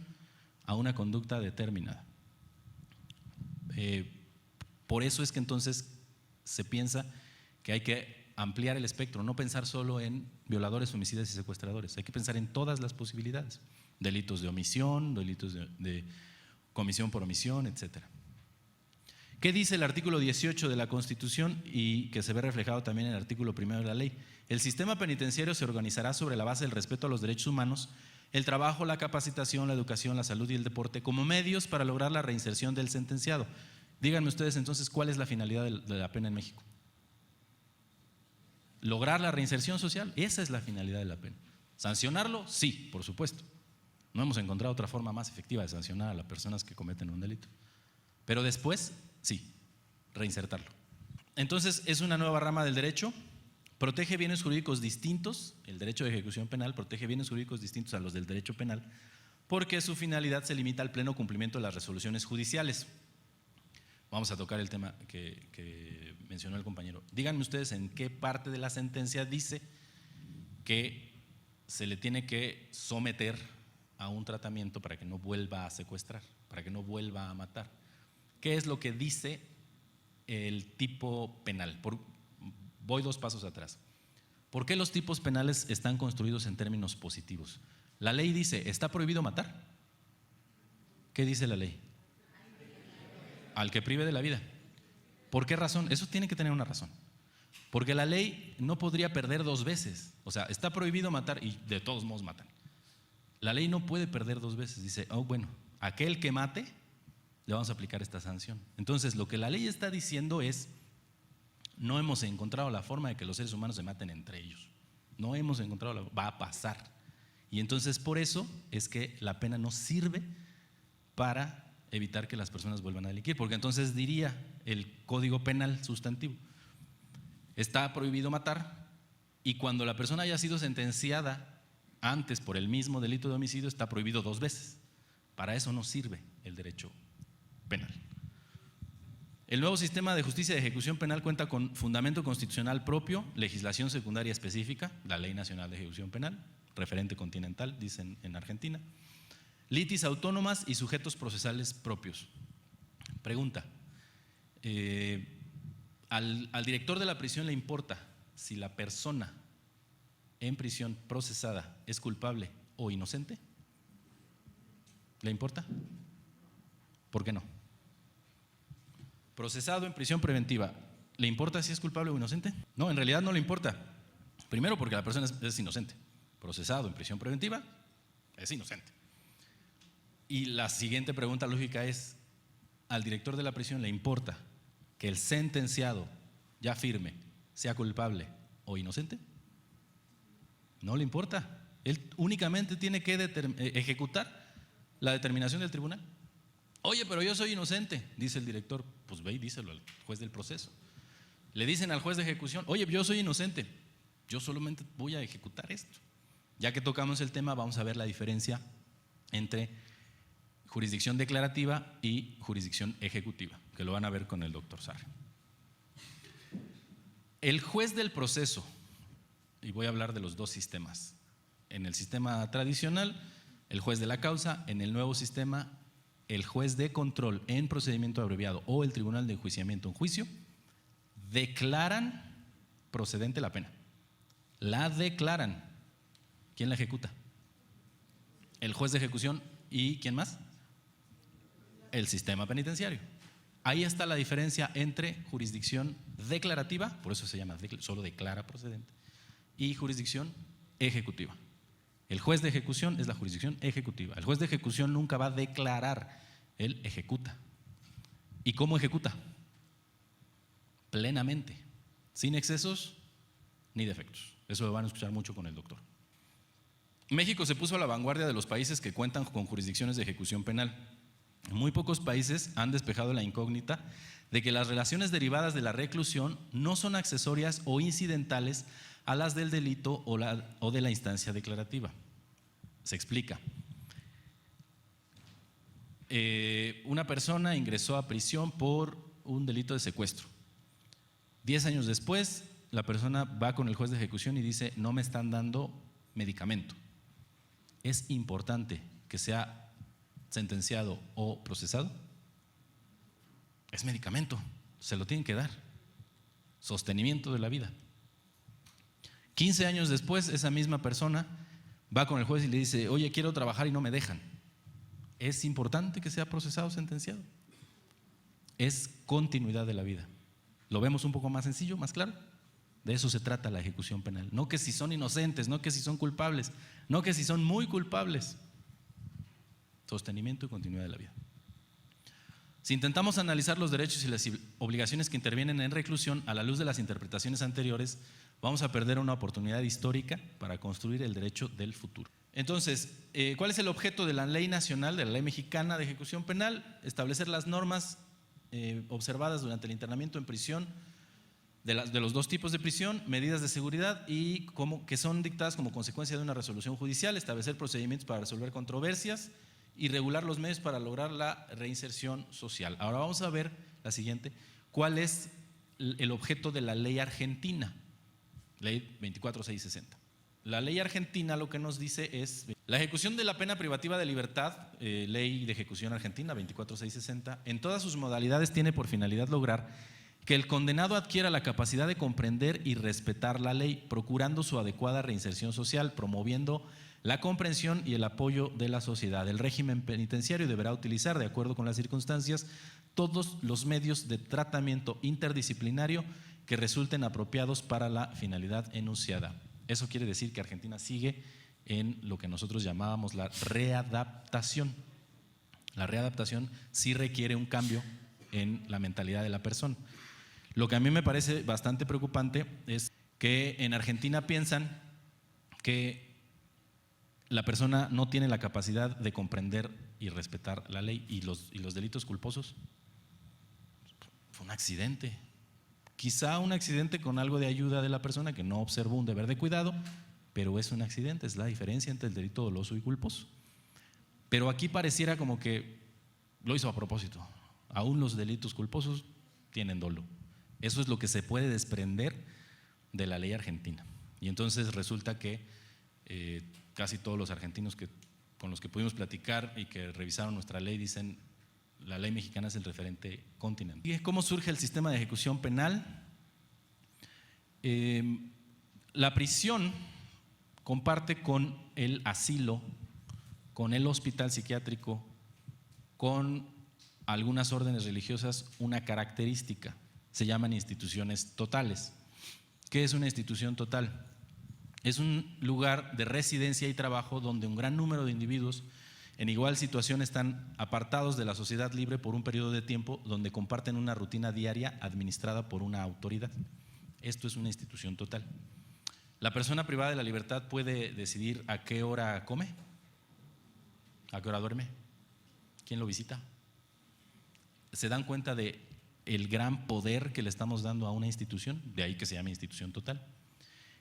a una conducta determinada. Por eso es que entonces se piensa que hay que ampliar el espectro, no pensar solo en violadores, homicidas y secuestradores, hay que pensar en todas las posibilidades, delitos de omisión, delitos de comisión por omisión, etcétera. ¿Qué dice el artículo 18 de la Constitución y que se ve reflejado también en el artículo 1 de la ley? El sistema penitenciario se organizará sobre la base del respeto a los derechos humanos, el trabajo, la capacitación, la educación, la salud y el deporte como medios para lograr la reinserción del sentenciado. Díganme ustedes entonces, ¿cuál es la finalidad de la pena en México? Lograr la reinserción social, esa es la finalidad de la pena. ¿Sancionarlo? Sí, por supuesto. No hemos encontrado otra forma más efectiva de sancionar a las personas que cometen un delito. Pero después, sí, reinsertarlo. Entonces, es una nueva rama del derecho protege bienes jurídicos distintos, el derecho de ejecución penal protege bienes jurídicos distintos a los del derecho penal, porque su finalidad se limita al pleno cumplimiento de las resoluciones judiciales. Vamos a tocar el tema que mencionó el compañero. Díganme ustedes en qué parte de la sentencia dice que se le tiene que someter a un tratamiento para que no vuelva a secuestrar, para que no vuelva a matar. ¿Qué es lo que dice el tipo penal? Voy 2 pasos atrás. ¿Por qué los tipos penales están construidos en términos positivos? La ley dice, ¿está prohibido matar? ¿Qué dice la ley? Al que prive de la vida. ¿Por qué razón? Eso tiene que tener una razón. Porque la ley no podría perder 2 veces. O sea, está prohibido matar y de todos modos matan. La ley no puede perder 2 veces. Dice, bueno, aquel que mate, le vamos a aplicar esta sanción. Entonces, lo que la ley está diciendo es, no hemos encontrado la forma de que los seres humanos se maten entre ellos. No hemos encontrado, va a pasar. Y entonces por eso es que la pena no sirve para evitar que las personas vuelvan a delinquir, porque entonces diría el Código Penal sustantivo, está prohibido matar, y cuando la persona haya sido sentenciada antes por el mismo delito de homicidio, está prohibido 2 veces. Para eso no sirve el derecho penal. El nuevo sistema de justicia de ejecución penal cuenta con fundamento constitucional propio, legislación secundaria específica, la Ley Nacional de Ejecución Penal, referente continental, dicen en Argentina, litis autónomas y sujetos procesales propios. Pregunta, ¿al director de la prisión le importa si la persona en prisión procesada es culpable o inocente? ¿Le importa? ¿Por qué no? Procesado en prisión preventiva, ¿le importa si es culpable o inocente? No, en realidad no le importa. Primero porque la persona es inocente. Procesado en prisión preventiva, es inocente. Y la siguiente pregunta lógica es, ¿al director de la prisión le importa que el sentenciado ya firme sea culpable o inocente? No le importa. Él únicamente tiene que ejecutar la determinación del tribunal. Oye, pero yo soy inocente, dice el director. Pues ve y díselo al juez del proceso. Le dicen al juez de ejecución, oye, yo soy inocente, yo solamente voy a ejecutar esto. Ya que tocamos el tema, vamos a ver la diferencia entre jurisdicción declarativa y jurisdicción ejecutiva, que lo van a ver con el doctor Sarre. El juez del proceso, y voy a hablar de los 2 sistemas, en el sistema tradicional, el juez de la causa, en el nuevo sistema, el juez de control en procedimiento abreviado o el tribunal de enjuiciamiento en juicio, declaran procedente la pena. La declaran. ¿Quién la ejecuta? El juez de ejecución y ¿quién más? El sistema penitenciario. Ahí está la diferencia entre jurisdicción declarativa, por eso se llama solo declara procedente, y jurisdicción ejecutiva. El juez de ejecución es la jurisdicción ejecutiva. El juez de ejecución nunca va a declarar, él ejecuta. ¿Y cómo ejecuta? Plenamente, sin excesos ni defectos. Eso lo van a escuchar mucho con el doctor. México se puso a la vanguardia de los países que cuentan con jurisdicciones de ejecución penal. Muy pocos países han despejado la incógnita de que las relaciones derivadas de la reclusión no son accesorias o incidentales a las del delito o de la instancia declarativa. Se explica. Una persona ingresó a prisión por un delito de secuestro. 10 años después, la persona va con el juez de ejecución y dice, no me están dando medicamento. ¿Es importante que sea sentenciado o procesado? Es medicamento, se lo tienen que dar. Sostenimiento de la vida. 15 años después, esa misma persona va con el juez y le dice, oye, quiero trabajar y no me dejan. ¿Es importante que sea procesado o sentenciado? Es continuidad de la vida. ¿Lo vemos un poco más sencillo, más claro? De eso se trata la ejecución penal. No que si son inocentes, no que si son culpables, no que si son muy culpables. Sostenimiento y continuidad de la vida. Si intentamos analizar los derechos y las obligaciones que intervienen en reclusión a la luz de las interpretaciones anteriores, vamos a perder una oportunidad histórica para construir el derecho del futuro. Entonces, ¿cuál es el objeto de la ley nacional, de la ley mexicana de ejecución penal? Establecer las normas observadas durante el internamiento en prisión de los dos tipos de prisión, medidas de seguridad y que son dictadas como consecuencia de una resolución judicial, establecer procedimientos para resolver controversias y regular los medios para lograr la reinserción social. Ahora vamos a ver la siguiente, ¿cuál es el objeto de la ley argentina? Ley 24660. La ley argentina lo que nos dice es la ejecución de la pena privativa de libertad, ley de ejecución argentina 24660, en todas sus modalidades tiene por finalidad lograr que el condenado adquiera la capacidad de comprender y respetar la ley, procurando su adecuada reinserción social, promoviendo la comprensión y el apoyo de la sociedad. El régimen penitenciario deberá utilizar, de acuerdo con las circunstancias, todos los medios de tratamiento interdisciplinario que resulten apropiados para la finalidad enunciada. Eso quiere decir que Argentina sigue en lo que nosotros llamábamos la readaptación. La readaptación sí requiere un cambio en la mentalidad de la persona. Lo que a mí me parece bastante preocupante es que en Argentina piensan que la persona no tiene la capacidad de comprender y respetar la ley y los delitos culposos. Fue un accidente. Quizá un accidente con algo de ayuda de la persona que no observó un deber de cuidado, pero es un accidente, es la diferencia entre el delito doloso y culposo. Pero aquí pareciera como que lo hizo a propósito. Aún los delitos culposos tienen dolo. Eso es lo que se puede desprender de la ley argentina. Y entonces resulta que casi todos los argentinos con los que pudimos platicar y que revisaron nuestra ley dicen la ley mexicana es el referente continental. ¿Y cómo surge el sistema de ejecución penal? La prisión comparte con el asilo, con el hospital psiquiátrico, con algunas órdenes religiosas una característica, se llaman instituciones totales. ¿Qué es una institución total? Es un lugar de residencia y trabajo donde un gran número de individuos en igual situación están apartados de la sociedad libre por un periodo de tiempo donde comparten una rutina diaria administrada por una autoridad. Esto es una institución total. La persona privada de la libertad puede decidir a qué hora come, a qué hora duerme, quién lo visita. ¿Se dan cuenta de el gran poder que le estamos dando a una institución? De ahí que se llama institución total.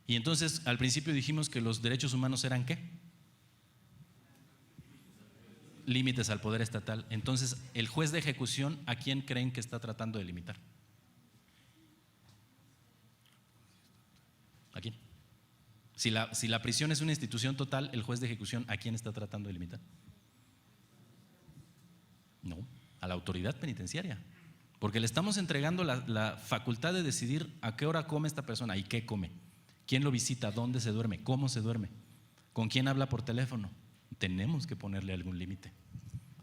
Y entonces al principio dijimos que los derechos humanos eran ¿qué? Límites al poder estatal. Entonces el juez de ejecución, ¿a quién creen que está tratando de limitar? ¿A quién? Si la prisión es una institución total, el juez de ejecución, ¿a quién está tratando de limitar? No, a la autoridad penitenciaria, porque le estamos entregando la facultad de decidir a qué hora come esta persona y qué come, quién lo visita, dónde se duerme, cómo se duerme, con quién habla por teléfono. Tenemos que ponerle algún límite.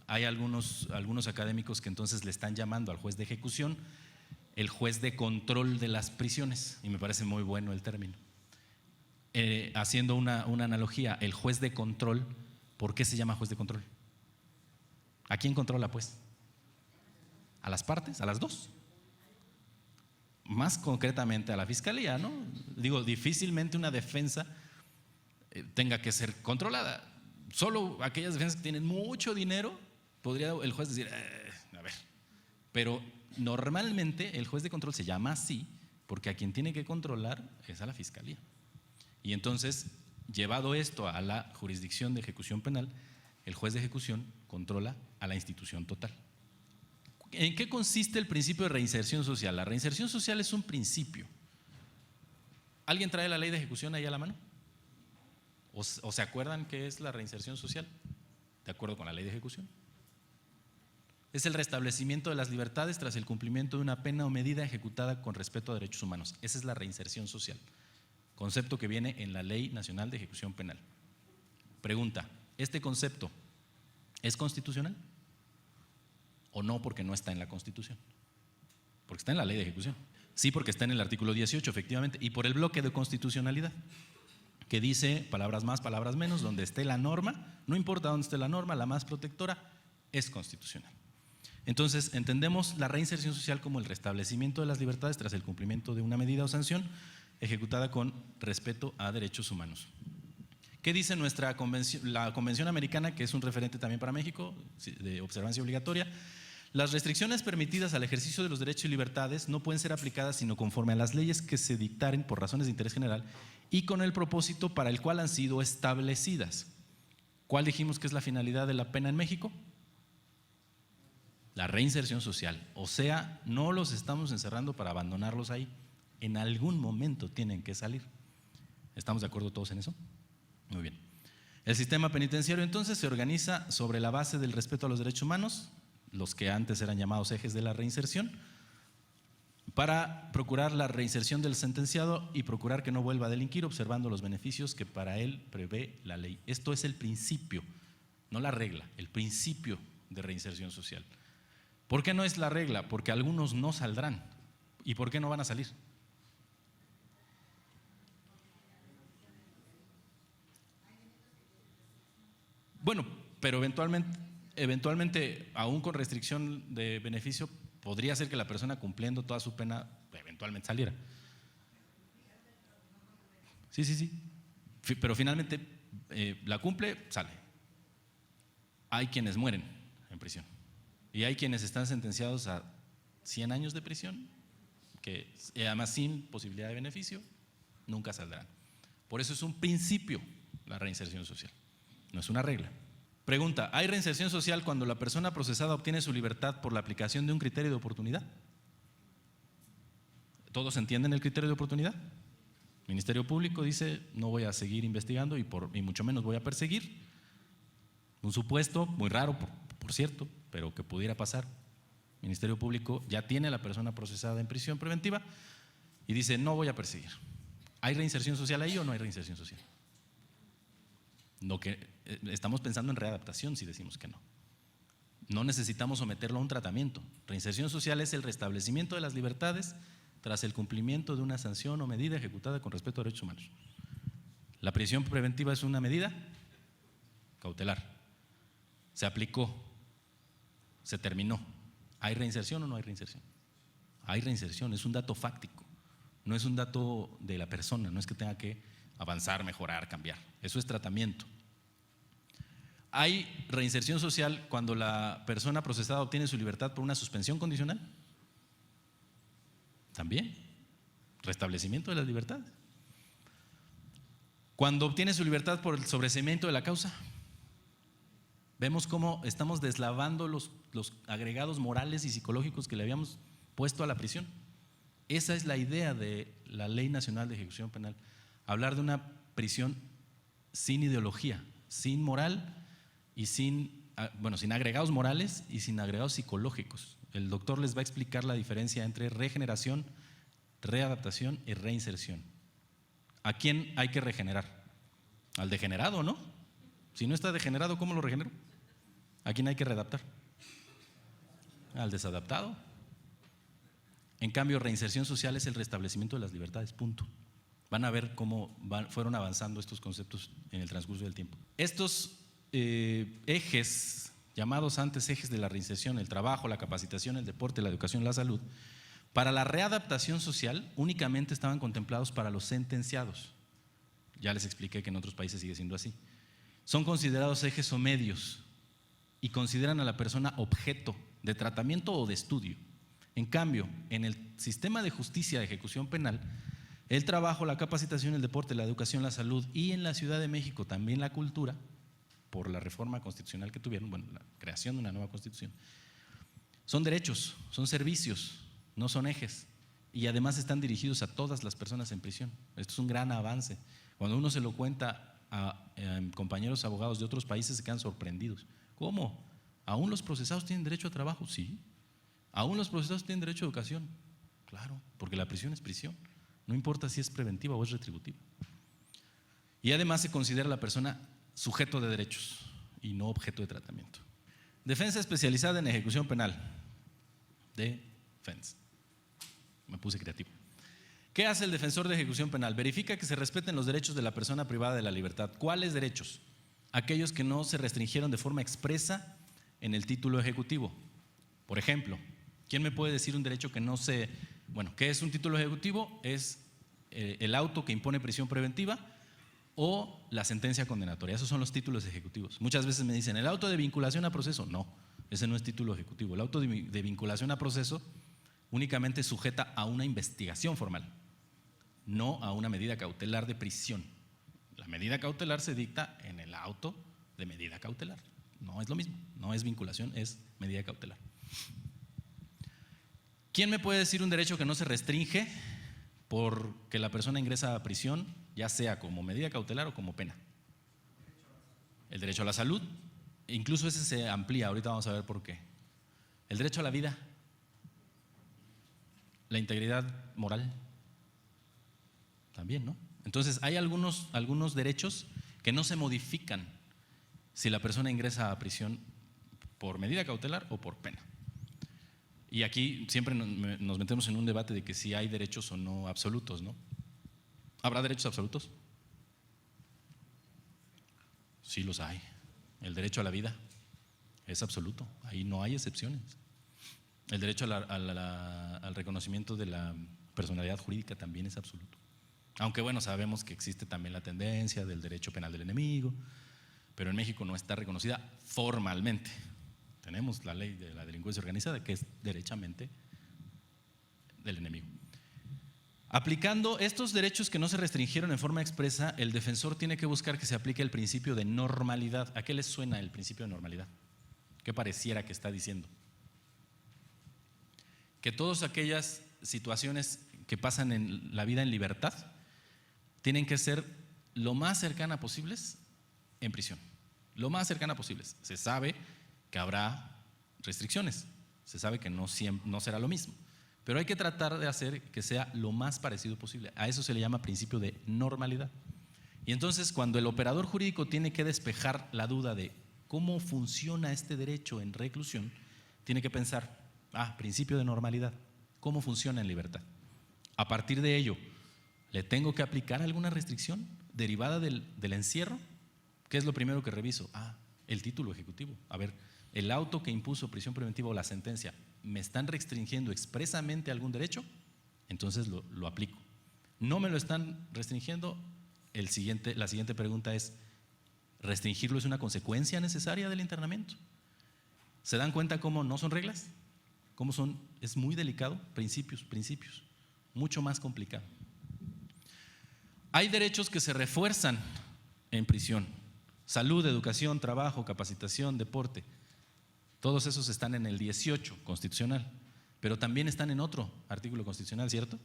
Hay algunos académicos que entonces le están llamando al juez de ejecución el juez de control de las prisiones, y me parece muy bueno el término. Haciendo una analogía, el juez de control, ¿por qué se llama juez de control? ¿A quién controla pues? ¿A las partes? ¿A las dos? Más concretamente a la fiscalía, ¿no? Digo, difícilmente una defensa tenga que ser controlada. Solo aquellas defensas que tienen mucho dinero, podría el juez decir, a ver. Pero normalmente el juez de control se llama así porque a quien tiene que controlar es a la fiscalía. Y entonces, llevado esto a la jurisdicción de ejecución penal, el juez de ejecución controla a la institución total. ¿En qué consiste el principio de reinserción social? La reinserción social es un principio. ¿Alguien trae la ley de ejecución ahí a la mano? ¿O se acuerdan qué es la reinserción social? De acuerdo con la ley de ejecución. Es el restablecimiento de las libertades tras el cumplimiento de una pena o medida ejecutada con respeto a derechos humanos. Esa es la reinserción social, concepto que viene en la Ley Nacional de Ejecución Penal. Pregunta, ¿este concepto es constitucional? ¿O no porque no está en la Constitución? Porque está en la Ley de Ejecución. Sí, porque está en el artículo 18, efectivamente, y por el bloque de constitucionalidad, que dice, palabras más, palabras menos, donde esté la norma, no importa dónde esté la norma, la más protectora, es constitucional. Entonces, entendemos la reinserción social como el restablecimiento de las libertades tras el cumplimiento de una medida o sanción ejecutada con respeto a derechos humanos. ¿Qué dice nuestra convención, la Convención Americana, que es un referente también para México, de observancia obligatoria? las restricciones permitidas al ejercicio de los derechos y libertades no pueden ser aplicadas sino conforme a las leyes que se dictaren por razones de interés general y con el propósito para el cual han sido establecidas. ¿Cuál dijimos que es la finalidad de la pena en México? La reinserción social. O sea, no los estamos encerrando para abandonarlos ahí. En algún momento tienen que salir. ¿Estamos de acuerdo todos en eso? Muy bien. El sistema penitenciario entonces se organiza sobre la base del respeto a los derechos humanos, los que antes eran llamados ejes de la reinserción, para procurar la reinserción del sentenciado y procurar que no vuelva a delinquir, observando los beneficios que para él prevé la ley. Esto es el principio, no la regla, el principio de reinserción social. ¿Por qué no es la regla? Porque algunos no saldrán. ¿Y por qué no van a salir? Bueno, pero eventualmente, aún con restricción de beneficio, podría ser que la persona cumpliendo toda su pena eventualmente saliera. Sí. Pero finalmente la cumple, sale. Hay quienes mueren en prisión y hay quienes están sentenciados a 100 años de prisión, que además sin posibilidad de beneficio, nunca saldrán. Por eso es un principio la reinserción social, no es una regla. Pregunta, ¿hay reinserción social cuando la persona procesada obtiene su libertad por la aplicación de un criterio de oportunidad? ¿Todos entienden el criterio de oportunidad? El Ministerio Público dice, no voy a seguir investigando y mucho menos voy a perseguir. Un supuesto muy raro, por cierto, pero que pudiera pasar. El Ministerio Público ya tiene a la persona procesada en prisión preventiva y dice, no voy a perseguir. ¿Hay reinserción social ahí o no hay reinserción social? Estamos pensando en readaptación si decimos que no. No necesitamos someterlo a un tratamiento. Reinserción social es el restablecimiento de las libertades tras el cumplimiento de una sanción o medida ejecutada con respeto a derechos humanos. La prisión preventiva es una medida cautelar. Se aplicó, se terminó. ¿Hay reinserción o no hay reinserción? Hay reinserción, es un dato fáctico, no es un dato de la persona, no es que tenga que avanzar, mejorar, cambiar. Eso es tratamiento. ¿Hay reinserción social cuando la persona procesada obtiene su libertad por una suspensión condicional? También. Restablecimiento de las libertades. Cuando obtiene su libertad por el sobreseimiento de la causa, vemos cómo estamos deslavando los agregados morales y psicológicos que le habíamos puesto a la prisión. Esa es la idea de la Ley Nacional de Ejecución Penal. Hablar de una prisión sin ideología, sin moral y sin agregados morales y sin agregados psicológicos. El doctor les va a explicar la diferencia entre regeneración, readaptación y reinserción. ¿A quién hay que regenerar? Al degenerado, ¿no? Si no está degenerado, ¿cómo lo regenero? ¿A quién hay que readaptar? Al desadaptado. En cambio, reinserción social es el restablecimiento de las libertades, punto. Van a ver cómo fueron avanzando estos conceptos en el transcurso del tiempo. Estos ejes, llamados antes ejes de la reinserción, el trabajo, la capacitación, el deporte, la educación, la salud, para la readaptación social únicamente estaban contemplados para los sentenciados. Ya les expliqué que en otros países sigue siendo así. Son considerados ejes o medios y consideran a la persona objeto de tratamiento o de estudio. En cambio, en el sistema de justicia de ejecución penal, el trabajo, la capacitación, el deporte, la educación, la salud y en la Ciudad de México también la cultura, por la reforma constitucional que tuvieron, la creación de una nueva constitución, son derechos, son servicios, no son ejes y además están dirigidos a todas las personas en prisión. Esto es un gran avance. Cuando uno se lo cuenta a compañeros abogados de otros países se quedan sorprendidos. ¿Cómo? ¿Aún los procesados tienen derecho a trabajo? Sí. ¿Aún los procesados tienen derecho a educación? Claro, porque la prisión es prisión. No importa si es preventiva o es retributiva. Y además se considera a la persona sujeto de derechos y no objeto de tratamiento. Defensa especializada en ejecución penal. Defense. Me puse creativo. ¿Qué hace el defensor de ejecución penal? Verifica que se respeten los derechos de la persona privada de la libertad. ¿Cuáles derechos? Aquellos que no se restringieron de forma expresa en el título ejecutivo. Por ejemplo, ¿quién me puede decir un derecho que no se… Bueno, ¿qué es un título ejecutivo? Es el auto que impone prisión preventiva o la sentencia condenatoria. Esos son los títulos ejecutivos. Muchas veces me dicen, ¿el auto de vinculación a proceso? No, ese no es título ejecutivo. El auto de vinculación a proceso únicamente sujeta a una investigación formal, no a una medida cautelar de prisión. La medida cautelar se dicta en el auto de medida cautelar. No es lo mismo, no es vinculación, es medida cautelar. ¿Quién me puede decir un derecho que no se restringe porque la persona ingresa a prisión, ya sea como medida cautelar o como pena? El derecho a la salud, incluso ese se amplía, ahorita vamos a ver por qué. El derecho a la vida, la integridad moral, también, ¿no? Entonces hay algunos derechos que no se modifican si la persona ingresa a prisión por medida cautelar o por pena. Y aquí siempre nos metemos en un debate de que si hay derechos o no absolutos, ¿no? ¿Habrá derechos absolutos? Sí los hay. El derecho a la vida es absoluto, ahí no hay excepciones. El derecho al reconocimiento de la personalidad jurídica también es absoluto. Aunque bueno, sabemos que existe también la tendencia del derecho penal del enemigo, pero en México no está reconocida formalmente. Tenemos la ley de la delincuencia organizada, que es derechamente del enemigo. Aplicando estos derechos que no se restringieron en forma expresa, el defensor tiene que buscar que se aplique el principio de normalidad. ¿A qué les suena el principio de normalidad? ¿Qué pareciera que está diciendo? Que todas aquellas situaciones que pasan en la vida en libertad tienen que ser lo más cercana posibles en prisión. Lo más cercana posibles. Se sabe que habrá restricciones, se sabe que no será lo mismo, pero hay que tratar de hacer que sea lo más parecido posible. A eso se le llama principio de normalidad. Y entonces, cuando el operador jurídico tiene que despejar la duda de cómo funciona este derecho en reclusión, tiene que pensar, principio de normalidad, ¿cómo funciona en libertad? A partir de ello, ¿le tengo que aplicar alguna restricción derivada del encierro? ¿Qué es lo primero que reviso? El título ejecutivo. A ver, el auto que impuso prisión preventiva o la sentencia, ¿me están restringiendo expresamente algún derecho? Entonces lo aplico. ¿No me lo están restringiendo? La siguiente pregunta es, ¿restringirlo es una consecuencia necesaria del internamiento? ¿Se dan cuenta cómo no son reglas? ¿Cómo son? Es muy delicado, principios, mucho más complicado. Hay derechos que se refuerzan en prisión: salud, educación, trabajo, capacitación, deporte. Todos esos están en el 18 constitucional, pero también están en otro artículo constitucional, ¿cierto?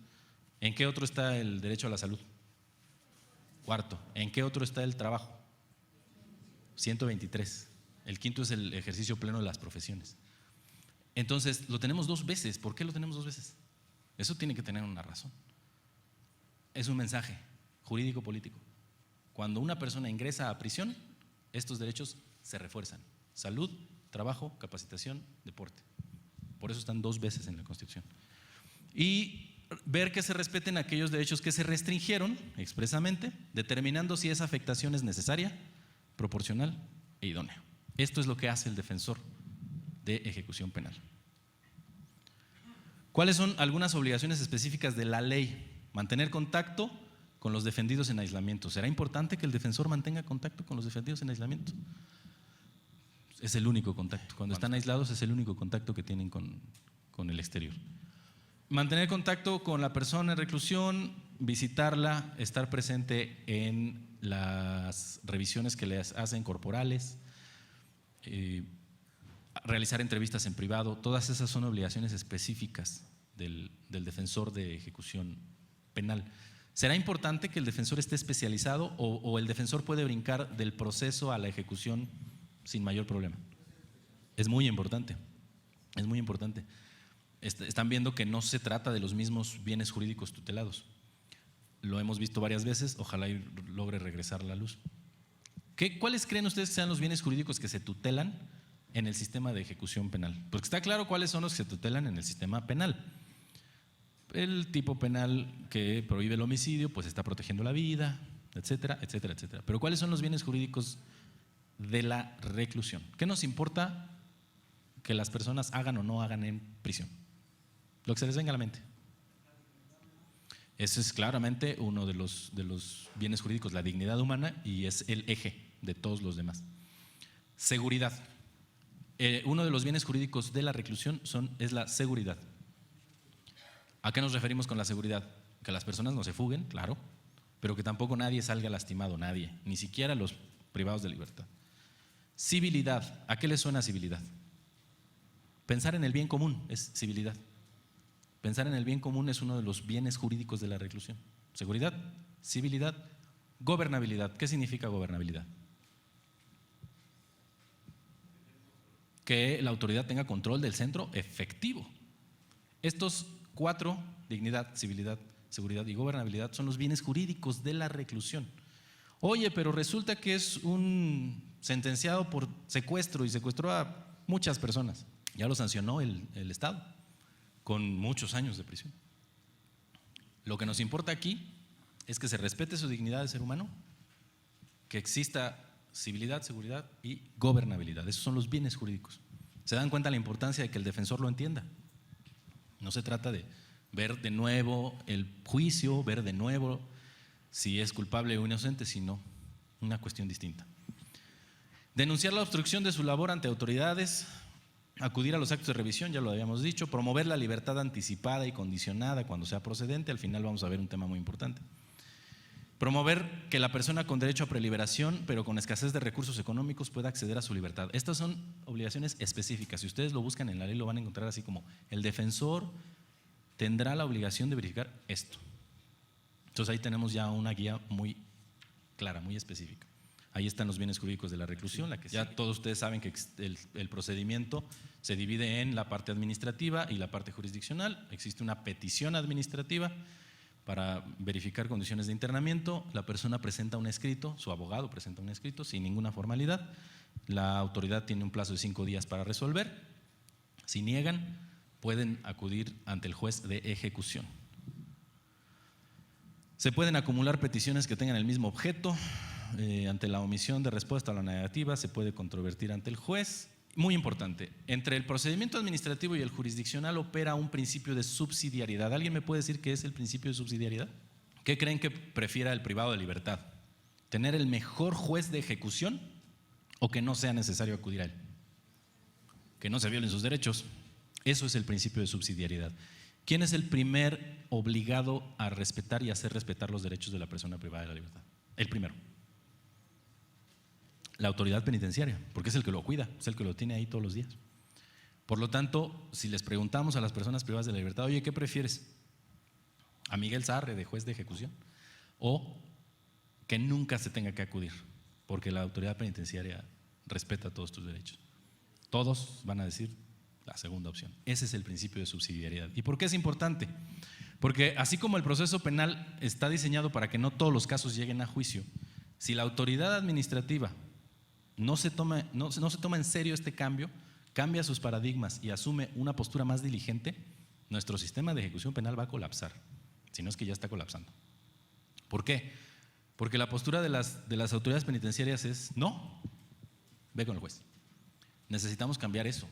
¿En qué otro está el derecho a la salud? Cuarto. ¿En qué otro está el trabajo? 123. El quinto es el ejercicio pleno de las profesiones. Entonces, lo tenemos dos veces. ¿Por qué lo tenemos dos veces? Eso tiene que tener una razón. Es un mensaje jurídico-político. Cuando una persona ingresa a prisión, estos derechos se refuerzan: salud, trabajo, capacitación, deporte. Por eso están dos veces en la Constitución. Y ver que se respeten aquellos derechos que se restringieron expresamente, determinando si esa afectación es necesaria, proporcional e idónea. Esto es lo que hace el defensor de ejecución penal. ¿Cuáles son algunas obligaciones específicas de la ley? Mantener contacto con los defendidos en aislamiento. ¿Será importante que el defensor mantenga contacto con los defendidos en aislamiento? Es el único contacto. Cuando están aislados es el único contacto que tienen con el exterior. Mantener contacto con la persona en reclusión, visitarla, estar presente en las revisiones que les hacen corporales, realizar entrevistas en privado. Todas esas son obligaciones específicas del defensor de ejecución penal. ¿Será importante que el defensor esté especializado o el defensor puede brincar del proceso a la ejecución sin mayor problema? Es muy importante, es muy importante. Están viendo que no se trata de los mismos bienes jurídicos tutelados. Lo hemos visto varias veces, ojalá logre regresar la luz. ¿Cuáles creen ustedes que sean los bienes jurídicos que se tutelan en el sistema de ejecución penal? Porque está claro cuáles son los que se tutelan en el sistema penal. El tipo penal que prohíbe el homicidio, pues está protegiendo la vida, etcétera, etcétera, etcétera. Pero ¿cuáles son los bienes jurídicos de la reclusión? ¿Qué nos importa que las personas hagan o no hagan en prisión? Lo que se les venga a la mente. Ese es claramente uno de los bienes jurídicos, la dignidad humana, y es el eje de todos los demás. Seguridad. Uno de los bienes jurídicos de la reclusión es la seguridad. ¿A qué nos referimos con la seguridad? Que las personas no se fuguen, claro, pero que tampoco nadie salga lastimado, nadie, ni siquiera los privados de libertad. Civilidad, ¿a qué le suena civilidad? Pensar en el bien común es civilidad. Pensar en el bien común es uno de los bienes jurídicos de la reclusión. Seguridad, civilidad, gobernabilidad. ¿Qué significa gobernabilidad? Que la autoridad tenga control del centro efectivo. Estos 4, dignidad, civilidad, seguridad y gobernabilidad, son los bienes jurídicos de la reclusión. Oye, pero resulta que es un sentenciado por secuestro y secuestró a muchas personas. Ya lo sancionó el Estado con muchos años de prisión. Lo que nos importa aquí es que se respete su dignidad de ser humano, que exista civilidad, seguridad y gobernabilidad. Esos son los bienes jurídicos. ¿Se dan cuenta la importancia de que el defensor lo entienda? No se trata de ver de nuevo el juicio, ver de nuevo si es culpable o inocente, sino una cuestión distinta. Denunciar la obstrucción de su labor ante autoridades, acudir a los actos de revisión, ya lo habíamos dicho, promover la libertad anticipada y condicionada cuando sea procedente. Al final vamos a ver un tema muy importante. Promover que la persona con derecho a preliberación, pero con escasez de recursos económicos, pueda acceder a su libertad. Estas son obligaciones específicas. Si ustedes lo buscan en la ley, lo van a encontrar así como: el defensor tendrá la obligación de verificar esto. Entonces ahí tenemos ya una guía muy clara, muy específica. Ahí están los bienes jurídicos de la reclusión. Ya todos ustedes saben que el procedimiento se divide en la parte administrativa y la parte jurisdiccional. Existe una petición administrativa para verificar condiciones de internamiento. La persona presenta un escrito, su abogado presenta un escrito sin ninguna formalidad. La autoridad tiene un plazo de 5 días para resolver. Si niegan, pueden acudir ante el juez de ejecución. Se pueden acumular peticiones que tengan el mismo objeto. Ante la omisión de respuesta a la negativa, se puede controvertir ante el juez. Muy importante, entre el procedimiento administrativo y el jurisdiccional opera un principio de subsidiariedad. ¿Alguien me puede decir qué es el principio de subsidiariedad? ¿Qué creen que prefiera el privado de libertad? ¿Tener el mejor juez de ejecución o que no sea necesario acudir a él? Que no se violen sus derechos. Eso es el principio de subsidiariedad. ¿Quién es el primer obligado a respetar y hacer respetar los derechos de la persona privada de la libertad? El primero. La autoridad penitenciaria, porque es el que lo cuida, es el que lo tiene ahí todos los días. Por lo tanto, si les preguntamos a las personas privadas de la libertad: oye, ¿qué prefieres? ¿A Miguel Sarre de juez de ejecución? ¿O que nunca se tenga que acudir? Porque la autoridad penitenciaria respeta todos tus derechos. Todos van a decir la segunda opción. Ese es el principio de subsidiariedad. ¿Y por qué es importante? Porque así como el proceso penal está diseñado para que no todos los casos lleguen a juicio, si la autoridad administrativa no se toma en serio este cambio, cambia sus paradigmas y asume una postura más diligente, nuestro sistema de ejecución penal va a colapsar, si no es que ya está colapsando. ¿Por qué? Porque la postura de las autoridades penitenciarias es: no, ve con el juez. Necesitamos cambiar eso.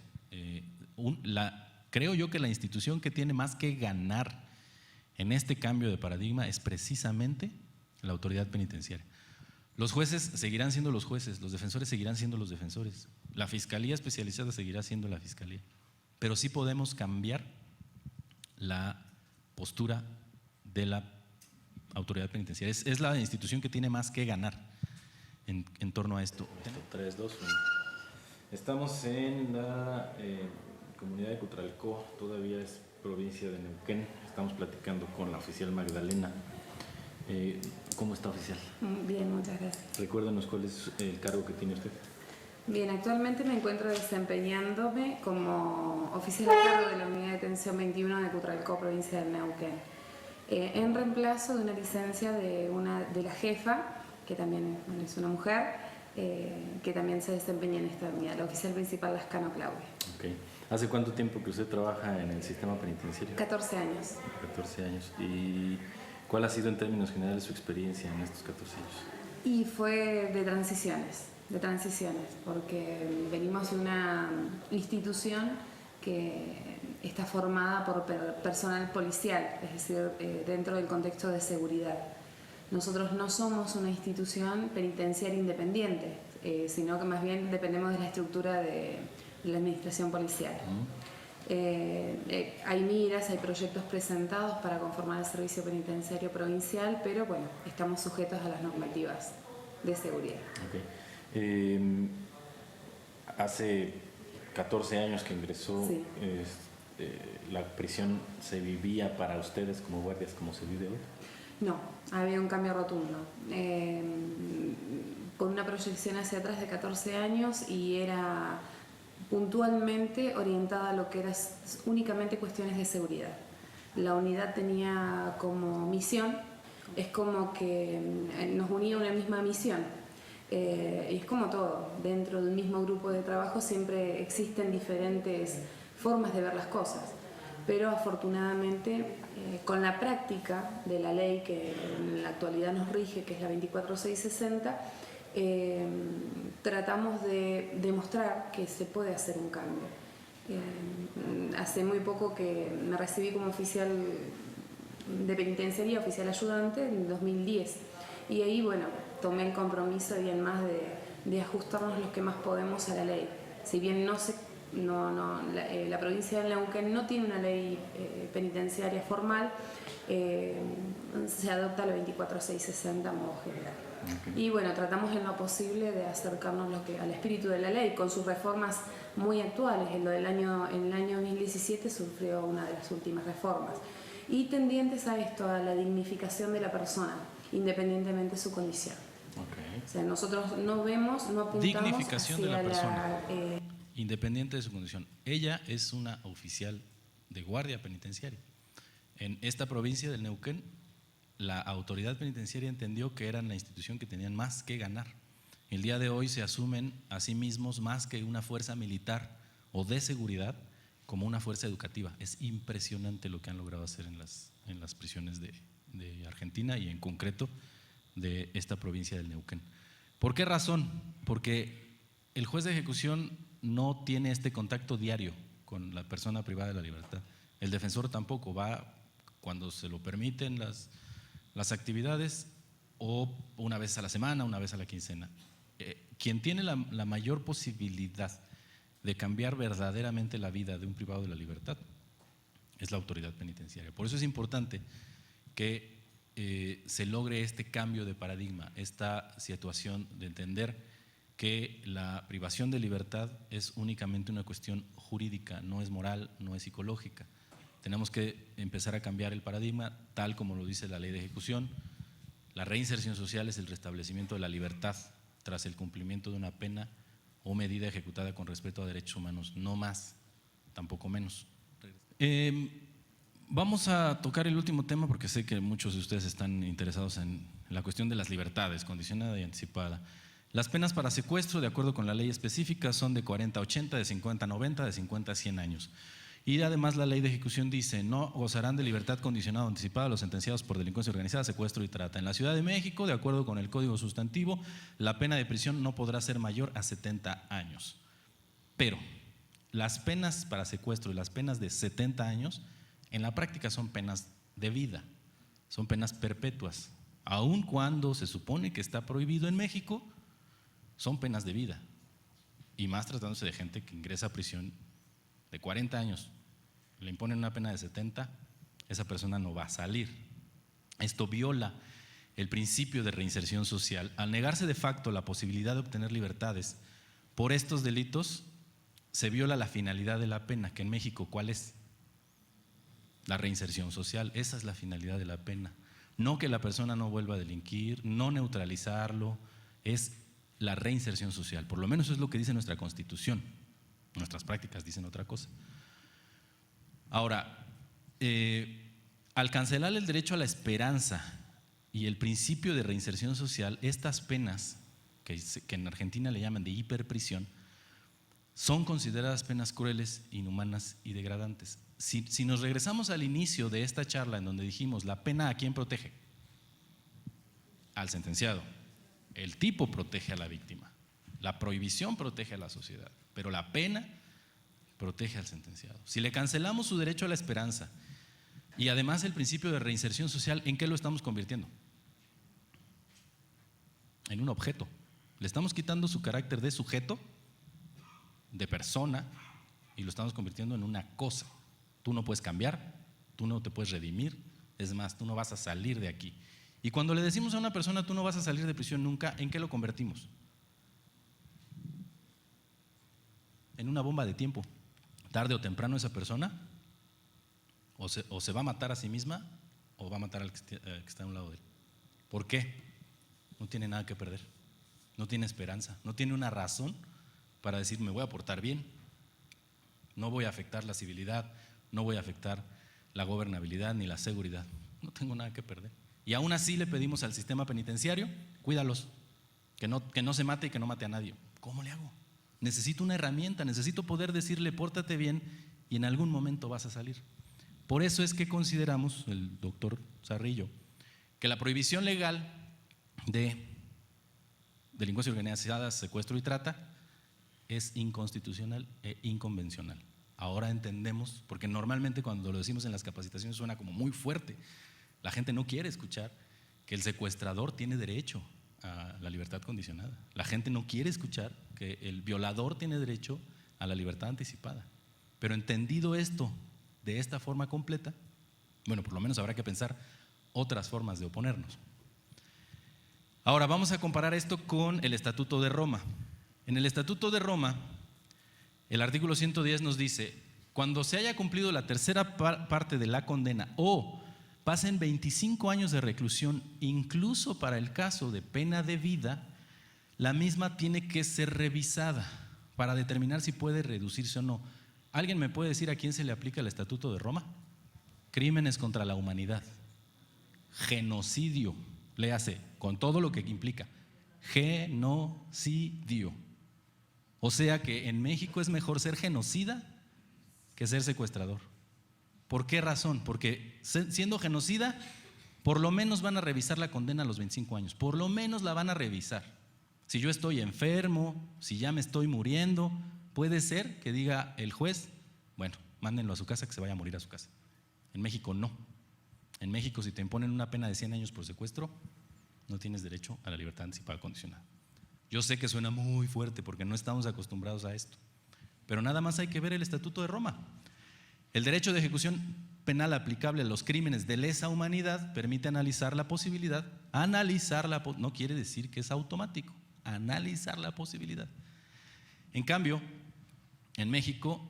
Creo yo que la institución que tiene más que ganar en este cambio de paradigma es precisamente la autoridad penitenciaria. Los jueces seguirán siendo los jueces, los defensores seguirán siendo los defensores, la fiscalía especializada seguirá siendo la fiscalía, pero sí podemos cambiar la postura de la autoridad penitenciaria. Es la institución que tiene más que ganar en torno a esto. 3, 2, 1. Estamos en la comunidad de Cutralcó, todavía es provincia de Neuquén. Estamos platicando con la oficial Magdalena. ¿Cómo está, oficial? Bien, muchas gracias. Recuérdanos cuál es el cargo que tiene usted. Bien, actualmente me encuentro desempeñándome como oficial a cargo de la Unidad de Detención 21 de Cutralcó, provincia de Neuquén, en reemplazo de una licencia de la jefa, que también es una mujer, que también se desempeña en esta unidad, la oficial principal Lascano Claudia. Okay. ¿Hace cuánto tiempo que usted trabaja en el sistema penitenciario? 14 años. 14 años. ¿Y cuál ha sido en términos generales su experiencia en estos 14 años? Y fue de transiciones, porque venimos de una institución que está formada por personal policial, es decir, dentro del contexto de seguridad. Nosotros no somos una institución penitenciaria independiente, sino que más bien dependemos de la estructura de la administración policial. Hay miras, hay proyectos presentados para conformar el servicio penitenciario provincial, pero bueno, estamos sujetos a las normativas de seguridad. Okay. Hace 14 años que ingresó, sí. ¿La prisión se vivía para ustedes como guardias como se vive hoy? No, había un cambio rotundo. Con una proyección hacia atrás de 14 años y era puntualmente orientada a lo que eran únicamente cuestiones de seguridad. La unidad tenía como misión, es como que nos unía una misma misión. Y es como todo, dentro del mismo grupo de trabajo siempre existen diferentes formas de ver las cosas, pero afortunadamente con la práctica de la ley que en la actualidad nos rige, que es la 24660, tratamos de demostrar que se puede hacer un cambio. Hace muy poco que me recibí como oficial de penitenciaría, oficial ayudante, en 2010, y ahí, bueno, tomé el compromiso y en más de ajustarnos los que más podemos a la ley. Si bien la provincia de Neuquén no tiene una ley penitenciaria formal, se adopta la 24660 a modo general. Okay. Y bueno, tratamos en lo posible de acercarnos al espíritu de la ley, con sus reformas muy actuales. En el año 2017 sufrió una de las últimas reformas. Y tendientes a esto, a la dignificación de la persona, independientemente de su condición. Okay. O sea, nosotros no apuntamos dignificación de la persona, independiente de su condición. Ella es una oficial de guardia penitenciaria. En esta provincia del Neuquén, la autoridad penitenciaria entendió que eran la institución que tenían más que ganar. El día de hoy se asumen a sí mismos más que una fuerza militar o de seguridad, como una fuerza educativa. Es impresionante lo que han logrado hacer en las prisiones de Argentina y en concreto de esta provincia del Neuquén. ¿Por qué razón? Porque el juez de ejecución no tiene este contacto diario con la persona privada de la libertad. El defensor tampoco, va cuando se lo permiten las actividades, o una vez a la semana, una vez a la quincena. Quien tiene la mayor posibilidad de cambiar verdaderamente la vida de un privado de la libertad es la autoridad penitenciaria. Por eso es importante que se logre este cambio de paradigma, esta situación de entender que la privación de libertad es únicamente una cuestión jurídica, no es moral, no es psicológica. Tenemos que empezar a cambiar el paradigma, tal como lo dice la ley de ejecución. La reinserción social es el restablecimiento de la libertad tras el cumplimiento de una pena o medida ejecutada con respeto a derechos humanos, no más, tampoco menos. Vamos a tocar el último tema porque sé que muchos de ustedes están interesados en la cuestión de las libertades, condicionada y anticipada. Las penas para secuestro, de acuerdo con la ley específica, son de 40 a 80, de 50 a 90, de 50 a 100 años. Y además la ley de ejecución dice: no gozarán de libertad condicionada o anticipada los sentenciados por delincuencia organizada, secuestro y trata. En la Ciudad de México, de acuerdo con el Código Sustantivo, la pena de prisión no podrá ser mayor a 70 años. Pero las penas para secuestro y las penas de 70 años, en la práctica son penas de vida, son penas perpetuas. Aun cuando se supone que está prohibido en México, son penas de vida. Y más tratándose de gente que ingresa a prisión de 40 años, le imponen una pena de 70, esa persona no va a salir. Esto viola el principio de reinserción social. Al negarse de facto la posibilidad de obtener libertades por estos delitos, se viola la finalidad de la pena, que en México, ¿cuál es? La reinserción social. Esa es la finalidad de la pena. No que la persona no vuelva a delinquir, no neutralizarlo, es la reinserción social. Por lo menos eso es lo que dice nuestra Constitución. Nuestras prácticas dicen otra cosa. Ahora, al cancelar el derecho a la esperanza y el principio de reinserción social, estas penas, que en Argentina le llaman de hiperprisión, son consideradas penas crueles, inhumanas y degradantes. Si nos regresamos al inicio de esta charla en donde dijimos la pena ¿a quién protege? Al sentenciado. El tipo protege a la víctima. La prohibición protege a la sociedad, pero la pena protege al sentenciado. Si le cancelamos su derecho a la esperanza y además el principio de reinserción social, ¿en qué lo estamos convirtiendo? En un objeto. Le estamos quitando su carácter de sujeto de persona y lo estamos convirtiendo en una cosa. Tú no puedes cambiar, tú no te puedes redimir, es más, tú no vas a salir de aquí. Y cuando le decimos a una persona, tú no vas a salir de prisión nunca, ¿en qué lo convertimos? En una bomba de tiempo. Tarde o temprano esa persona o se va a matar a sí misma o va a matar al que está a un lado de él. ¿Por qué? No tiene nada que perder, no tiene esperanza, no tiene una razón para decir me voy a portar bien, no voy a afectar la civilidad, no voy a afectar la gobernabilidad ni la seguridad, no tengo nada que perder. Y aún así le pedimos al sistema penitenciario, cuídalos, que no se mate y que no mate a nadie. ¿Cómo le hago? Necesito una herramienta, necesito poder decirle pórtate bien y en algún momento vas a salir. Por eso es que consideramos, el doctor Zarrillo, que la prohibición legal de delincuencia organizada, secuestro y trata es inconstitucional e inconvencional. Ahora entendemos, porque normalmente cuando lo decimos en las capacitaciones suena como muy fuerte. La gente no quiere escuchar que el secuestrador tiene derecho a la libertad condicionada. La gente no quiere escuchar que el violador tiene derecho a la libertad anticipada. Pero entendido esto de esta forma completa, bueno, por lo menos habrá que pensar otras formas de oponernos. Ahora vamos a comparar esto con el Estatuto de Roma. En el Estatuto de Roma, el artículo 110 nos dice: cuando se haya cumplido la tercera parte de la condena o pasen 25 años de reclusión, incluso para el caso de pena de vida, la misma tiene que ser revisada para determinar si puede reducirse o no. ¿Alguien me puede decir a quién se le aplica el Estatuto de Roma? Crímenes contra la humanidad, genocidio, léase, con todo lo que implica, genocidio. O sea que en México es mejor ser genocida que ser secuestrador. ¿Por qué razón? Porque siendo genocida, por lo menos van a revisar la condena a los 25 años, por lo menos la van a revisar. Si yo estoy enfermo, si ya me estoy muriendo, puede ser que diga el juez, bueno, mándenlo a su casa, que se vaya a morir a su casa. En México no. En México, si te imponen una pena de 100 años por secuestro, no tienes derecho a la libertad anticipada condicionada. Yo sé que suena muy fuerte porque no estamos acostumbrados a esto, pero nada más hay que ver el Estatuto de Roma. El derecho de ejecución penal aplicable a los crímenes de lesa humanidad permite analizar la posibilidad, no quiere decir que es automático, analizar la posibilidad. En cambio, en México,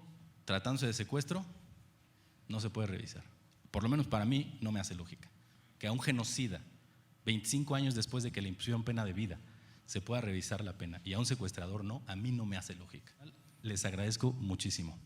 tratándose de secuestro, no se puede revisar. Por lo menos para mí no me hace lógica que a un genocida, 25 años después de que le impusieron pena de vida, se pueda revisar la pena y a un secuestrador no, a mí no me hace lógica. Les agradezco muchísimo.